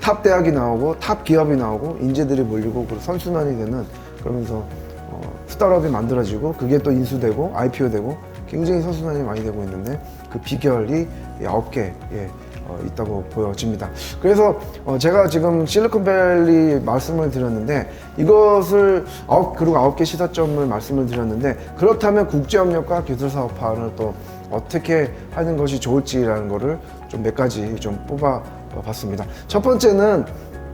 탑 대학이 나오고 탑 기업이 나오고 인재들이 몰리고 선순환이 되는, 그러면서 스타트업이 만들어지고 그게 또 인수되고 IPO 되고 굉장히 선순환이 많이 되고 있는데, 그 비결이 9개에 있다고 보여집니다. 그래서 제가 지금 실리콘밸리 말씀을 드렸는데, 이것을 그리고 9개 시사점을 말씀을 드렸는데, 그렇다면 국제협력과 기술사업화를 또 어떻게 하는 것이 좋을지라는 거를 좀 몇 가지 좀 뽑아 봤습니다. 첫 번째는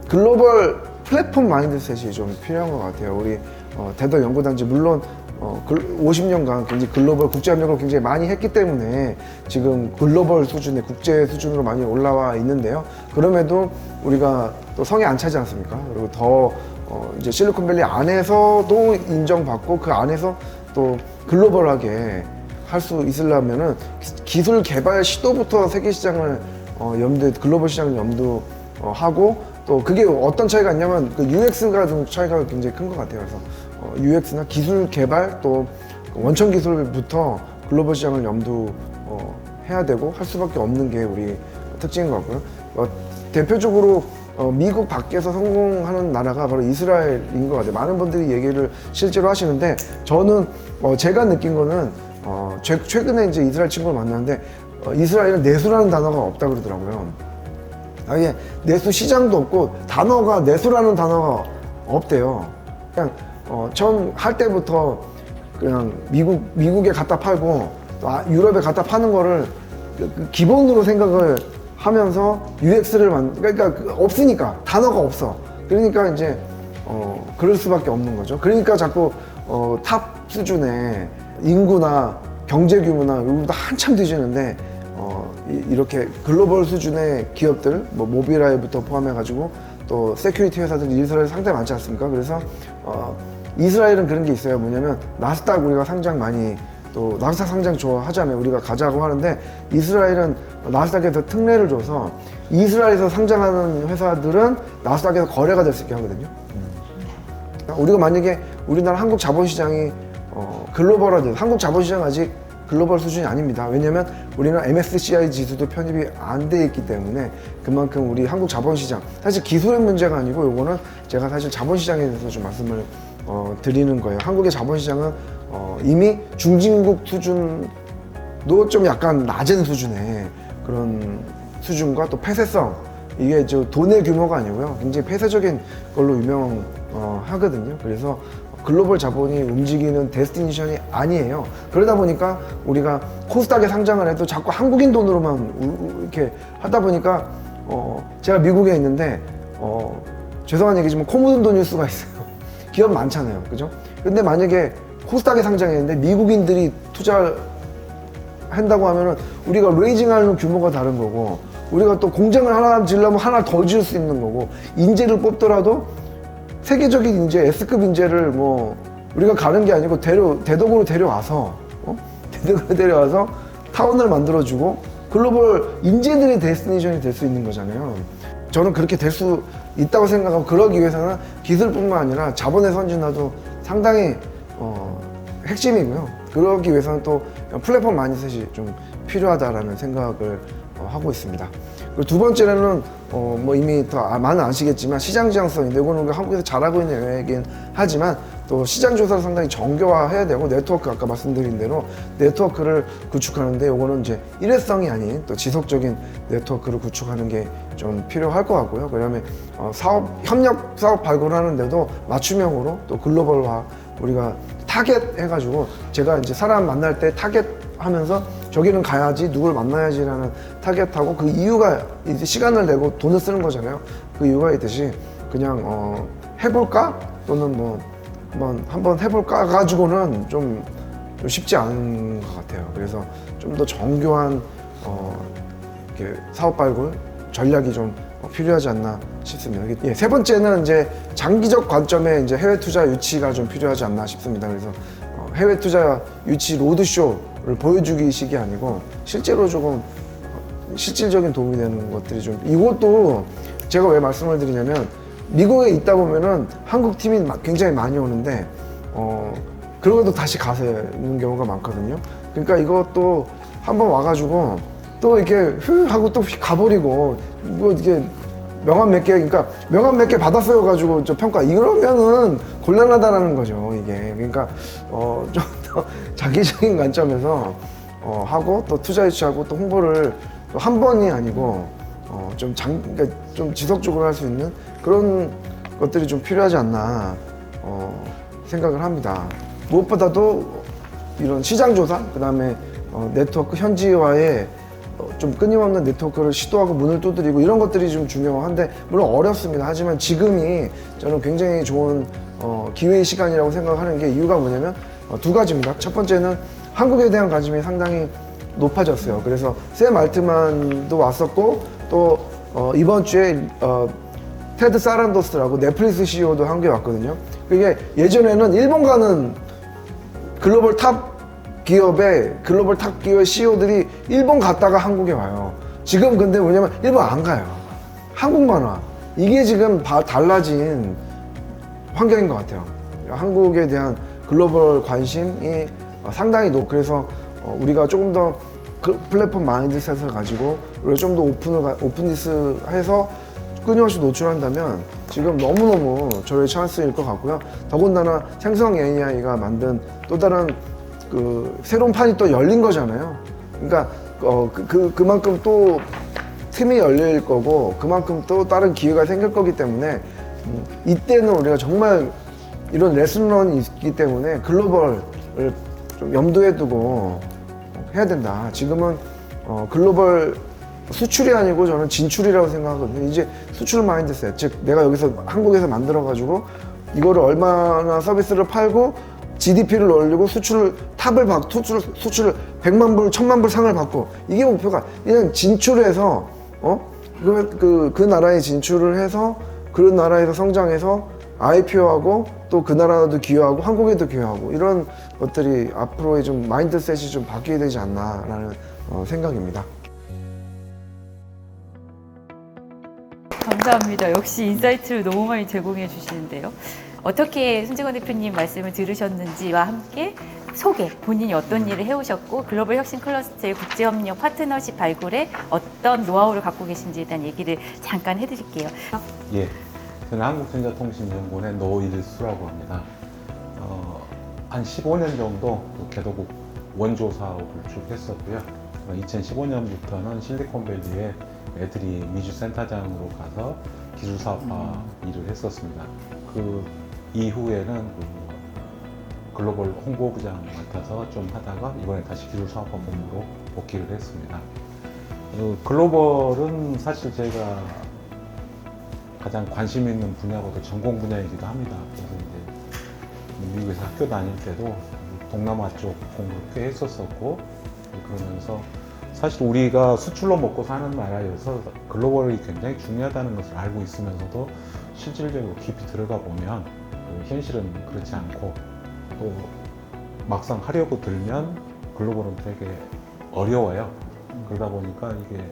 글로벌 플랫폼 마인드셋이 좀 필요한 것 같아요. 우리 대덕 연구단지, 물론 50년간 굉장히 글로벌 국제협력을 굉장히 많이 했기 때문에 지금 글로벌 수준의 국제 수준으로 많이 올라와 있는데요. 그럼에도 우리가 또 성에 안 차지 않습니까? 그리고 더 이제 실리콘밸리 안에서도 인정받고 그 안에서 또 글로벌하게 할 수 있으려면은 기술 개발 시도부터 세계 시장을 글로벌 시장을 염두하고, 또 그게 어떤 차이가 있냐면 그 UX가 좀 차이가 굉장히 큰 것 같아요. 그래서 UX나 기술 개발, 또 원천 기술부터 글로벌 시장을 염두해야 되고 할 수밖에 없는 게 우리 특징인 것 같고요. 대표적으로 미국 밖에서 성공하는 나라가 바로 이스라엘인 것 같아요. 많은 분들이 얘기를 실제로 하시는데, 저는 제가 느낀 거는 최근에 이제 이스라엘 친구를 만났는데, 이스라엘은 내수라는 단어가 없다 그러더라고요. 아예 내수 시장도 없고 단어가, 내수라는 단어가 없대요. 그냥 처음 할 때부터 그냥 미국에 갖다 팔고 또 유럽에 갖다 파는 거를 기본으로 생각을 하면서 UX를 그러니까 없으니까, 단어가 없어. 그러니까 이제 그럴 수밖에 없는 거죠. 그러니까 자꾸 탑 수준의 인구나 경제 규모나 이거보다 한참 뒤지는데 이렇게 글로벌 수준의 기업들, 뭐 모빌아이부터 포함해가지고 또 세큐리티 회사들이 이스라엘 상당히 많지 않습니까? 그래서 이스라엘은 그런 게 있어요. 뭐냐면 나스닥 우리가 상장 많이, 또 나스닥 상장 좋아하잖아요. 우리가 가자고 하는데, 이스라엘은 나스닥에서 특례를 줘서 이스라엘에서 상장하는 회사들은 나스닥에서 거래가 될 수 있게 하거든요. 우리가 만약에 우리나라 한국 자본시장이 글로벌화돼서, 한국 자본시장 아직 글로벌 수준이 아닙니다. 왜냐면 우리는 MSCI 지수도 편입이 안 돼 있기 때문에, 그만큼 우리 한국 자본시장, 사실 기술의 문제가 아니고 요거는 제가 사실 자본시장에 대해서 좀 말씀을 드리는 거예요. 한국의 자본시장은 이미 중진국 수준도 좀 약간 낮은 수준의 그런 수준과 또 폐쇄성, 이게 돈의 규모가 아니고요, 굉장히 폐쇄적인 걸로 유명하거든요. 그래서 글로벌 자본이 움직이는 데스티니션이 아니에요. 그러다 보니까 우리가 코스닥에 상장을 해도 자꾸 한국인 돈으로만 이렇게 하다 보니까 제가 미국에 있는데 죄송한 얘기지만 코 묻은 돈일 수가 있어요. 기업 많잖아요, 그죠? 근데 만약에 코스닥에 상장했는데 미국인들이 투자를 한다고 하면은 우리가 레이징하는 규모가 다른 거고, 우리가 또 공장을 하나 지으려면 하나 더 지을 수 있는 거고, 인재를 뽑더라도 세계적인 인재, S급 인재를 뭐 우리가 가는 게 아니고 대덕으로 데려와서 대덕으로 데려와서 타운을 만들어주고 글로벌 인재들의 데스티네이션이 될 수 있는 거잖아요. 저는 그렇게 될 수 있다고 생각하고, 그러기 위해서는 기술뿐만 아니라 자본의 선진화도 상당히 핵심이고요. 그러기 위해서는 또 플랫폼 마인드셋이 좀 필요하다라는 생각을 하고 있습니다. 그리고 두 번째는 뭐 이미 더 많은 아시겠지만 시장 지향성인데, 이거는 한국에서 잘하고 있는 얘기긴 하지만 또 시장 조사를 상당히 정교화해야 되고, 네트워크 아까 말씀드린 대로 네트워크를 구축하는데, 이거는 이제 일회성이 아닌 또 지속적인 네트워크를 구축하는 게 좀 필요할 것 같고요. 그다음에 협력 사업 발굴하는데도 맞춤형으로 또 글로벌화, 우리가 타겟 해가지고, 제가 이제 사람 만날 때 타겟 하면서 저기는 가야지, 누굴 만나야지라는 타겟하고, 그 이유가 이제 시간을 내고 돈을 쓰는 거잖아요. 그 이유가 있듯이 그냥 해볼까? 또는 뭐 한번 해볼까 가지고는 좀 쉽지 않은 것 같아요. 그래서 좀 더 정교한 이렇게 사업 발굴 전략이 좀 필요하지 않나 싶습니다. 예, 세 번째는 이제 장기적 관점에 이제 해외 투자 유치가 좀 필요하지 않나 싶습니다. 그래서 해외 투자 유치 로드쇼를 보여주기식이 아니고, 실제로 조금 실질적인 도움이 되는 것들이 좀, 이것도 제가 왜 말씀을 드리냐면, 미국에 있다 보면은 한국 팀이 굉장히 많이 오는데 그러고도 다시 가는 경우가 많거든요. 그러니까 이것도 한번 와가지고 또 이렇게 하고 또 가버리고, 뭐 이게 명함 몇 개, 그러니까 명함 몇 개 받았어요 가지고 저 평가, 이러면은 곤란하다라는 거죠, 이게. 그러니까 좀 더 장기적인 관점에서 하고, 또 투자 유치하고, 또 홍보를 또 한 번이 아니고 그러니까 좀 지속적으로 할 수 있는 그런 것들이 좀 필요하지 않나 생각을 합니다. 무엇보다도 이런 시장 조사, 그다음에 네트워크 현지화에 좀 끊임없는 네트워크를 시도하고 문을 두드리고, 이런 것들이 좀 중요한데, 물론 어렵습니다. 하지만 지금이 저는 굉장히 좋은 기회의 시간이라고 생각하는 게, 이유가 뭐냐면 두 가지입니다. 첫 번째는 한국에 대한 관심이 상당히 높아졌어요. 그래서 샘 알트만도 왔었고, 또 이번 주에 테드 사란도스라고 넷플릭스 CEO도 한국에 왔거든요. 그게 예전에는 일본 가는 글로벌 탑 기업의 CEO들이 일본 갔다가 한국에 와요. 지금 근데 뭐냐면 일본 안 가요. 한국만 와. 이게 지금 달라진 환경인 것 같아요. 한국에 대한 글로벌 관심이 상당히 그래서 우리가 조금 더 그 플랫폼 마인드셋을 가지고, 우리가 좀 더 오픈니스 해서 끊임없이 노출한다면 지금 너무너무 저의 찬스일 것 같고요. 더군다나 생성 AI가 만든 또 다른 그 새로운 판이 또 열린 거잖아요. 그러니까 그만큼 또 틈이 열릴 거고, 그만큼 또 다른 기회가 생길 거기 때문에 이때는 우리가 정말 이런 레슨런이 있기 때문에 글로벌을 좀 염두에 두고 해야 된다. 지금은 글로벌 수출이 아니고 저는 진출이라고 생각하거든요. 이제 수출 마인드셋, 즉 내가 여기서 한국에서 만들어가지고 이거를 얼마나 서비스를 팔고 GDP를 올리고 수출 100만 불, 1000만 불 상을 받고, 이게 목표가 그냥 진출해서 그 나라에 진출을 해서 그 나라에서 성장해서 IPO하고, 또 그 나라도 기여하고 한국에도 기여하고, 이런 것들이 앞으로의 좀 마인드셋이 좀 바뀌어야 되지 않나라는 생각입니다. 감사합니다. 역시 인사이트를 너무 많이 제공해 주시는데요. 어떻게 손재건 대표님 말씀을 들으셨는지와 함께 본인이 어떤 일을 해오셨고, 글로벌 혁신 클러스터의 국제협력 파트너십 발굴에 어떤 노하우를 갖고 계신지에 대한 얘기를 잠깐 해드릴게요. 예, 저는 한국전자통신연구원의 노일수라고 합니다. 한 15년 정도 개도국 원조 사업을 쭉 했었고요. 2015년부터는 실리콘밸리에 애들이 미주센터장으로 가서 기술사업화 일을 했었습니다. 그 이후에는 글로벌 홍보부장 맡아서 좀 하다가 이번에 다시 기술사업화 본부로 복귀를 했습니다. 글로벌은 사실 제가 가장 관심 있는 분야고도 전공 분야이기도 합니다. 그래서 이제 미국에서 학교 다닐 때도 동남아 쪽 공부를 꽤 했었었고, 그러면서 사실 우리가 수출로 먹고 사는 나라여서 글로벌이 굉장히 중요하다는 것을 알고 있으면서도 실질적으로 깊이 들어가 보면 현실은 그렇지 않고, 또 막상 하려고 들면 글로벌은 되게 어려워요. 그러다 보니까 이게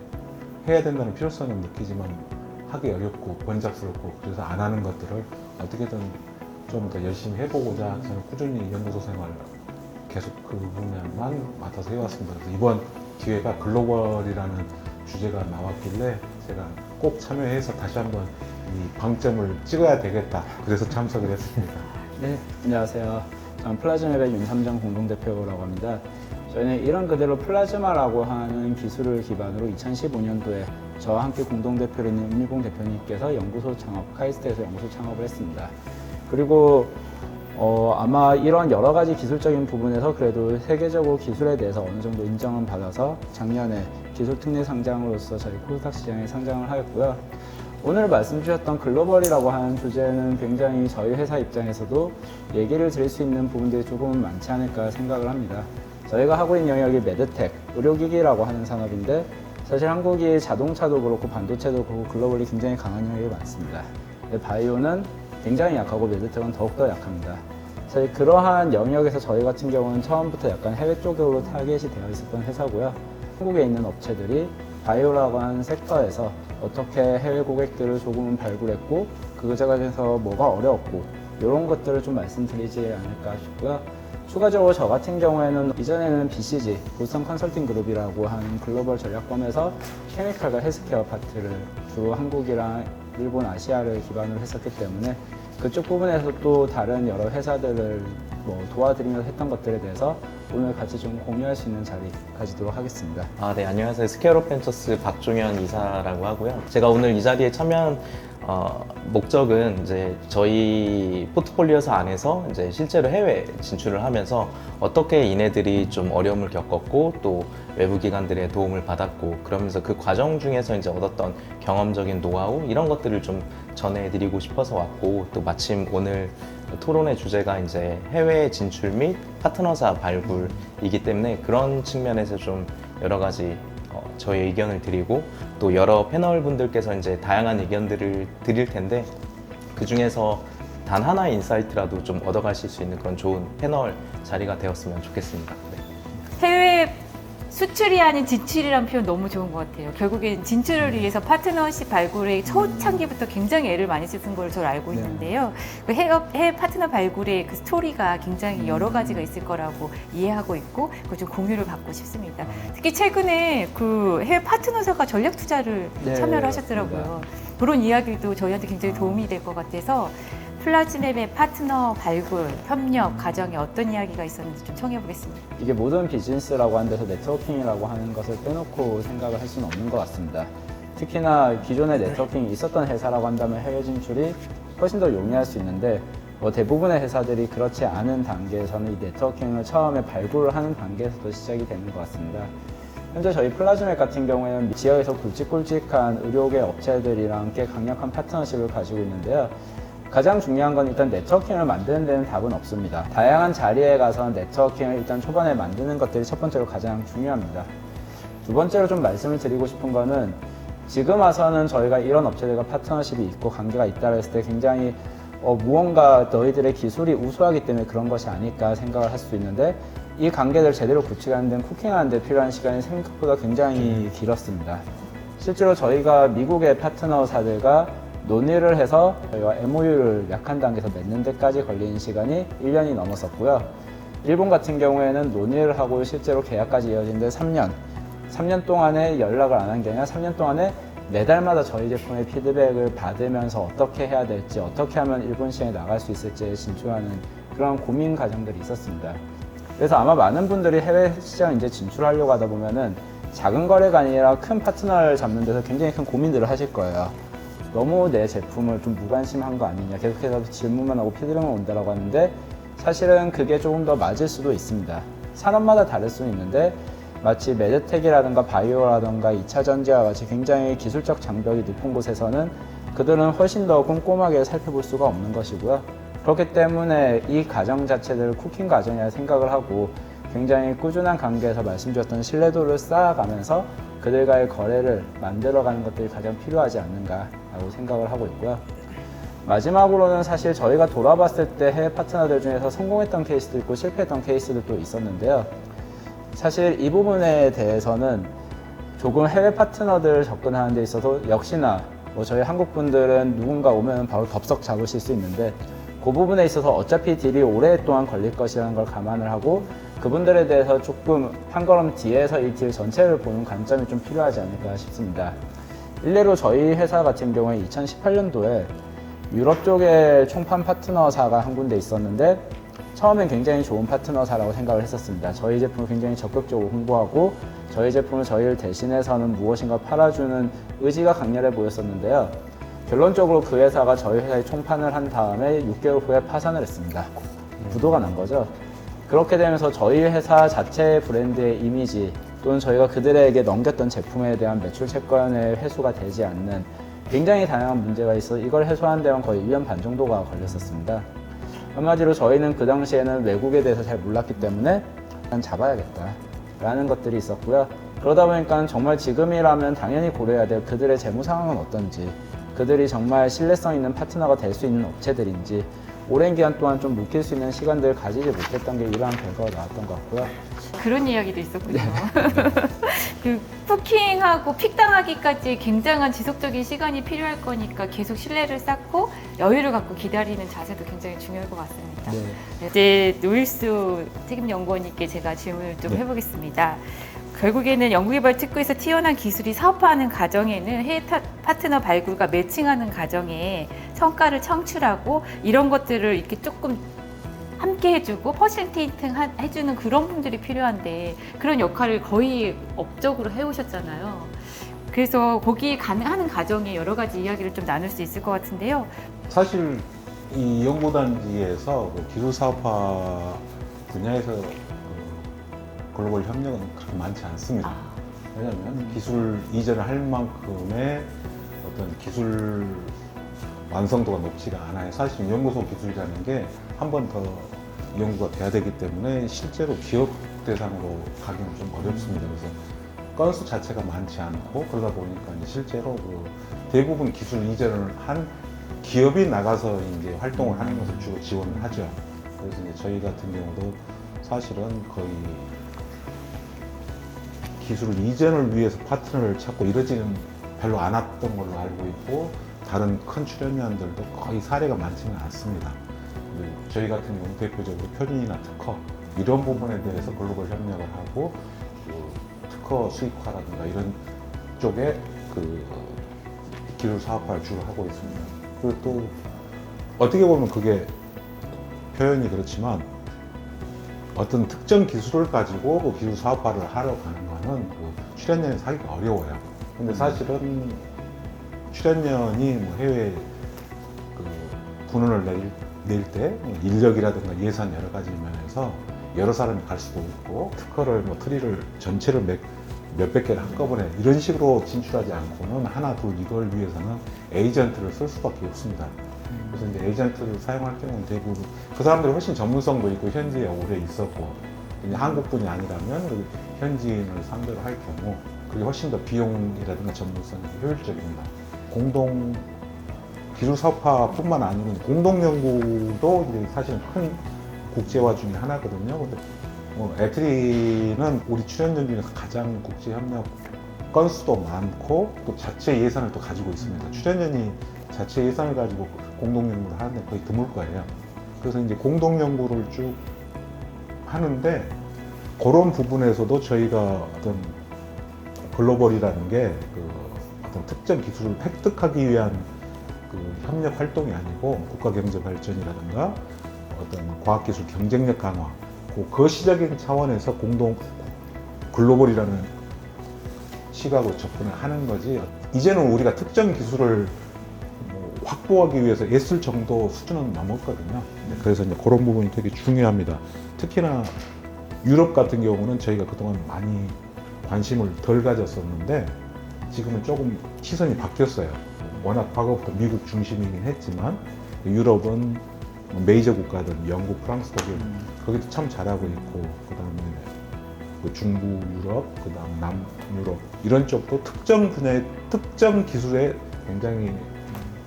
해야 된다는 필요성은 느끼지만 하기 어렵고 번잡스럽고 그래서 안 하는 것들을 어떻게든 좀 더 열심히 해보고자 저는 꾸준히 연구소 생활 계속 그 분야만 맡아서 해왔습니다. 그래서 이번 기회가 글로벌이라는 주제가 나왔길래 제가 꼭 참여해서 다시 한번 이 방점을 찍어야 되겠다. 그래서 참석을 했습니다. 네, 안녕하세요. 저는 플라즈맵의 윤삼정 공동대표라고 합니다. 저희는 이런 그대로 플라즈마라고 하는 기술을 기반으로 2015년도에 저와 함께 공동대표로 있는 임일봉 대표님께서 연구소 창업, 카이스트에서 연구소 창업을 했습니다. 그리고 아마 이런 여러 가지 기술적인 부분에서 그래도 세계적으로 기술에 대해서 어느 정도 인정은 받아서 작년에 기술 특례 상장으로서 저희 코스닥 시장에 상장을 하였고요. 오늘 말씀 주셨던 글로벌이라고 하는 주제는 굉장히 저희 회사 입장에서도 얘기를 드릴 수 있는 부분들이 조금 많지 않을까 생각을 합니다. 저희가 하고 있는 영역이 메드텍, 의료기기라고 하는 산업인데 사실 한국이 자동차도 그렇고 반도체도 그렇고 글로벌이 굉장히 강한 영역이 많습니다. 근데 바이오는 굉장히 약하고 메드텍은 더욱더 약합니다. 사실 그러한 영역에서 저희 같은 경우는 처음부터 약간 해외 쪽으로 타겟이 되어 있었던 회사고요. 한국에 있는 업체들이 바이오라고 하는 섹터에서 어떻게 해외 고객들을 조금은 발굴했고 그 과정에서 뭐가 어려웠고 이런 것들을 좀 말씀드리지 않을까 싶고요. 추가적으로 저 같은 경우에는 이전에는 BCG, 보스턴 컨설팅 그룹이라고 하는 글로벌 전략범에서 케미칼과 헬스케어 파트를 주로 한국이랑 일본, 아시아를 기반으로 했었기 때문에 그쪽 부분에서 또 다른 여러 회사들을 도와드리면서 했던 것들에 대해서 오늘 같이 좀 공유할 수 있는 자리 가지도록 하겠습니다. 네, 안녕하세요. 스퀘어업 벤처스 박종현 이사라고 하고요. 제가 오늘 이 자리에 참여한 목적은 이제 저희 포트폴리오사 안에서 이제 실제로 해외 진출을 하면서 어떻게 이네들이 좀 어려움을 겪었고 또 외부 기관들의 도움을 받았고 그러면서 그 과정 중에서 이제 얻었던 경험적인 노하우 이런 것들을 좀 전해드리고 싶어서 왔고 또 마침 오늘 토론의 주제가 이제 해외 진출 및 파트너사 발굴이기 때문에 그런 측면에서 좀 여러 가지 저의 의견을 드리고 또 여러 패널 분들께서 이제 다양한 의견들을 드릴 텐데 그 중에서 단 하나의 인사이트라도 좀 얻어가실 수 있는 그런 좋은 패널 자리가 되었으면 좋겠습니다. 네. 해외 수출이 아닌 진출이라는 표현 너무 좋은 것 같아요. 결국엔 진출을 위해서 파트너십 발굴에 초창기부터 굉장히 애를 많이 쓰는 걸 저를 알고 있는데요. 그 해외 파트너 발굴의 그 스토리가 굉장히 여러 가지가 있을 거라고 이해하고 있고 그걸 좀 공유를 받고 싶습니다. 특히 최근에 그 해외 파트너사가 전략 투자를 네, 참여를 하셨더라고요. 그런 이야기도 저희한테 굉장히 도움이 될 것 같아서 플라즈맵의 파트너 발굴, 협력, 과정에 어떤 이야기가 있었는지 좀 청해보겠습니다. 이게 모든 비즈니스라고 하는 데서 네트워킹이라고 하는 것을 빼놓고 생각을 할 수는 없는 것 같습니다. 특히나 기존에 네트워킹이 있었던 회사라고 한다면 해외 진출이 훨씬 더 용이할 수 있는데 대부분의 회사들이 그렇지 않은 단계에서는 이 네트워킹을 처음에 발굴을 하는 단계에서도 시작이 되는 것 같습니다. 현재 저희 플라즈맵 같은 경우에는 지역에서 굵직굵직한 의료계 업체들이랑 꽤 강력한 파트너십을 가지고 있는데요. 가장 중요한 건 일단 네트워킹을 만드는 데는 답은 없습니다. 다양한 자리에 가서 네트워킹을 일단 초반에 만드는 것들이 첫 번째로 가장 중요합니다. 두 번째로 좀 말씀을 드리고 싶은 거는 지금 와서는 저희가 이런 업체들과 파트너십이 있고 관계가 있다고 했을 때 굉장히 무언가 너희들의 기술이 우수하기 때문에 그런 것이 아닐까 생각을 할 수도 있는데 이 관계를 제대로 구축하는 데는 쿠킹하는 데 필요한 시간이 생각보다 굉장히 길었습니다. 실제로 저희가 미국의 파트너사들과 논의를 해서 저희가 MOU를 약한 단계에서 맺는 데까지 걸리는 시간이 1년이 넘었었고요. 일본 같은 경우에는 논의를 하고 실제로 계약까지 이어지는데 3년 동안에 연락을 안 한 게 아니라 3년 동안에 매달마다 저희 제품의 피드백을 받으면서 어떻게 해야 될지, 어떻게 하면 일본 시장에 나갈 수 있을지 진출하는 그런 고민 과정들이 있었습니다. 그래서 아마 많은 분들이 해외 시장 이제 진출하려고 하다 보면은 작은 거래가 아니라 큰 파트너를 잡는 데서 굉장히 큰 고민들을 하실 거예요. 너무 내 제품을 좀 무관심한 거 아니냐, 계속해서 질문만 하고 피드백만 온다라고 하는데 사실은 그게 조금 더 맞을 수도 있습니다. 산업마다 다를 수는 있는데 마치 메드텍이라든가 바이오라든가 2차 전지와 같이 굉장히 기술적 장벽이 높은 곳에서는 그들은 훨씬 더 꼼꼼하게 살펴볼 수가 없는 것이고요. 그렇기 때문에 이 과정 자체를 쿠킹 과정이라 생각을 하고 굉장히 꾸준한 관계에서 말씀드렸던 신뢰도를 쌓아가면서 그들과의 거래를 만들어가는 것들이 가장 필요하지 않는가라고 생각을 하고 있고요. 마지막으로는 사실 저희가 돌아봤을 때 해외 파트너들 중에서 성공했던 케이스도 있고 실패했던 케이스도 있었는데요. 사실 이 부분에 대해서는 조금 해외 파트너들 접근하는 데 있어서 역시나 뭐 저희 한국 분들은 누군가 오면 바로 덥석 잡으실 수 있는데 그 부분에 있어서 어차피 딜이 오랫동안 걸릴 것이라는 걸 감안을 하고 그분들에 대해서 조금 한 걸음 뒤에서 이 딜 전체를 보는 관점이 좀 필요하지 않을까 싶습니다. 일례로 저희 회사 같은 경우에 2018년도에 유럽 쪽에 총판 파트너사가 한 군데 있었는데 처음엔 굉장히 좋은 파트너사라고 생각을 했었습니다. 저희 제품을 굉장히 적극적으로 홍보하고 저희 제품을 저희를 대신해서는 무엇인가 팔아주는 의지가 강렬해 보였었는데요. 결론적으로 그 회사가 저희 회사에 총판을 한 다음에 6개월 후에 파산을 했습니다. 부도가 난 거죠. 그렇게 되면서 저희 회사 자체 브랜드의 이미지 또는 저희가 그들에게 넘겼던 제품에 대한 매출 채권의 회수가 되지 않는 굉장히 다양한 문제가 있어 이걸 해소하는 데만 거의 1년 반 정도가 걸렸었습니다. 한마디로 저희는 그 당시에는 외국에 대해서 잘 몰랐기 때문에 일단 잡아야겠다 라는 것들이 있었고요. 그러다 보니까 정말 지금이라면 당연히 고려해야 될 그들의 재무 상황은 어떤지, 그들이 정말 신뢰성 있는 파트너가 될 수 있는 업체들인지 오랜 기간 동안 좀 묵힐 수 있는 시간들을 가지지 못했던 게 이러한 결과가 나왔던 것 같고요. 그런 이야기도 있었군요. 그 쿠킹하고 픽 당하기까지 굉장한 지속적인 시간이 필요할 거니까 계속 신뢰를 쌓고 여유를 갖고 기다리는 자세도 굉장히 중요할 것 같습니다. 네. 이제 노일수 책임연구원님께 제가 질문을 좀 해보겠습니다. 결국에는 연구개발 특구에서 튀어나온 기술이 사업화하는 과정에는 해외 파트너 발굴과 매칭하는 과정에 성과를 창출하고 이런 것들을 이렇게 조금 함께 해주고 퍼실테이팅 해주는 그런 분들이 필요한데 그런 역할을 거의 업적으로 해오셨잖아요. 그래서 거기 가능하는 과정에 여러 가지 이야기를 좀 나눌 수 있을 것 같은데요. 사실 이 연구단지에서 그 기술 사업화 분야에서 그 글로벌 협력은 그렇게 많지 않습니다. 왜냐하면 기술 이전을 할 만큼의 어떤 기술 완성도가 높지가 않아요. 사실 연구소 기술이라는 게 한 번 더 연구가 돼야 되기 때문에 실제로 기업 대상으로 가기는 좀 어렵습니다. 그래서 건수 자체가 많지 않고 그러다 보니까 이제 실제로 그 대부분 기술 이전을 한 기업이 나가서 이제 활동을 하는 것을 주로 지원을 하죠. 그래서 이제 저희 같은 경우도 사실은 거의 기술 이전을 위해서 파트너를 찾고 이러지는 별로 않았던 걸로 알고 있고 다른 큰 출연연들도 거의 사례가 많지는 않습니다. 저희 같은 경우는 대표적으로 표준이나 특허 이런 부분에 대해서 글로벌 협력을 하고 특허 수익화라든가 이런 쪽에 그 기술 사업화를 주로 하고 있습니다. 그리고 또 어떻게 보면 그게 표현이 그렇지만 어떤 특정 기술을 가지고 그 기술 사업화를 하러 가는 거는 그 출연연이 사기가 어려워요. 근데 사실은 출연연이 뭐 해외 그 분원을 낼 때 인력이라든가 예산 여러 가지 면에서 여러 사람이 갈 수도 있고 특허를 뭐 트리를 전체를 몇백 개를 한꺼번에 이런 식으로 진출하지 않고는 하나 둘 이걸 위해서는 에이전트를 쓸 수밖에 없습니다. 그래서 이제 에이전트를 사용할 경우는 대부분 그 사람들이 훨씬 전문성도 있고 현지에 오래 있었고 이제 한국분이 아니라면 그 현지인을 상대로 할 경우 그게 훨씬 더 비용이라든가 전문성이 효율적입니다. 공동 기술 사업화뿐만 아니고 공동 연구도 이제 사실 큰 국제화 중에 하나거든요. 근데 애트리는 우리 출연연 중에서 가장 국제 협력 건수도 많고 또 자체 예산을 또 가지고 있습니다. 출연연이 자체 예산을 가지고 공동 연구를 하는데 거의 드물 거예요. 그래서 이제 공동 연구를 쭉 하는데 그런 부분에서도 저희가 어떤 글로벌이라는 게 그 어떤 특정 기술을 획득하기 위한 그 협력 활동이 아니고 국가 경제 발전이라든가 어떤 과학기술 경쟁력 강화, 그 거시적인 차원에서 공동 글로벌이라는 시각으로 접근을 하는 거지. 이제는 우리가 특정 기술을 뭐 확보하기 위해서 애쓸 정도 수준은 넘었거든요. 그래서 이제 그런 부분이 되게 중요합니다. 특히나 유럽 같은 경우는 저희가 그동안 많이 관심을 덜 가졌었는데 지금은 조금 시선이 바뀌었어요. 워낙 과거부터 미국 중심이긴 했지만 유럽은 메이저 국가들, 영국, 프랑스, 독일 거기도 참 잘하고 있고 그 다음에 그 중부 유럽, 그 다음 남유럽 이런 쪽도 특정 분야의 특정 기술에 굉장히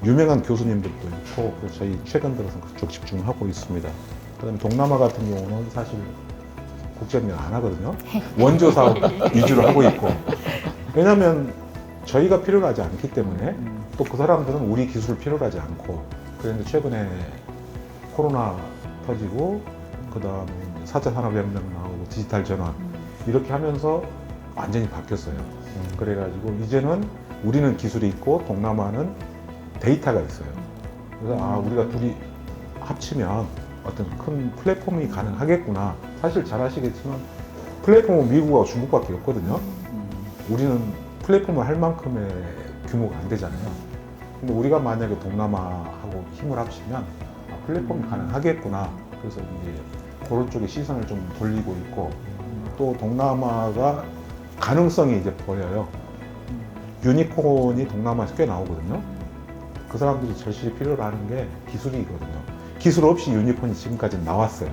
유명한 교수님들도 있고 그래서 저희 최근 들어서 그쪽 집중하고 있습니다. 그 다음에 동남아 같은 경우는 사실 국제협력 안 하거든요. 원조 사업 위주로 하고 있고 왜냐하면 저희가 필요로 하지 않기 때문에 또 그 사람들은 우리 기술을 필요로 하지 않고 그런데 최근에 코로나 터지고 그 다음에 4차 산업혁명 나오고 디지털 전환 이렇게 하면서 완전히 바뀌었어요. 그래가지고 이제는 우리는 기술이 있고 동남아는 데이터가 있어요. 그래서 우리가 둘이 합치면 어떤 큰 플랫폼이 가능하겠구나. 사실 잘 아시겠지만 플랫폼은 미국하고 중국밖에 없거든요. 우리는 플랫폼을 할 만큼의 규모가 안 되잖아요. 근데 우리가 만약에 동남아하고 힘을 합치면 플랫폼이 가능하겠구나. 그래서 이제 그런 쪽에 시선을 좀 돌리고 있고 또 동남아가 가능성이 이제 보여요. 유니콘이 동남아에서 꽤 나오거든요. 그 사람들이 절실히 필요로 하는 게 기술이거든요. 기술 없이 유니콘이 지금까지 나왔어요.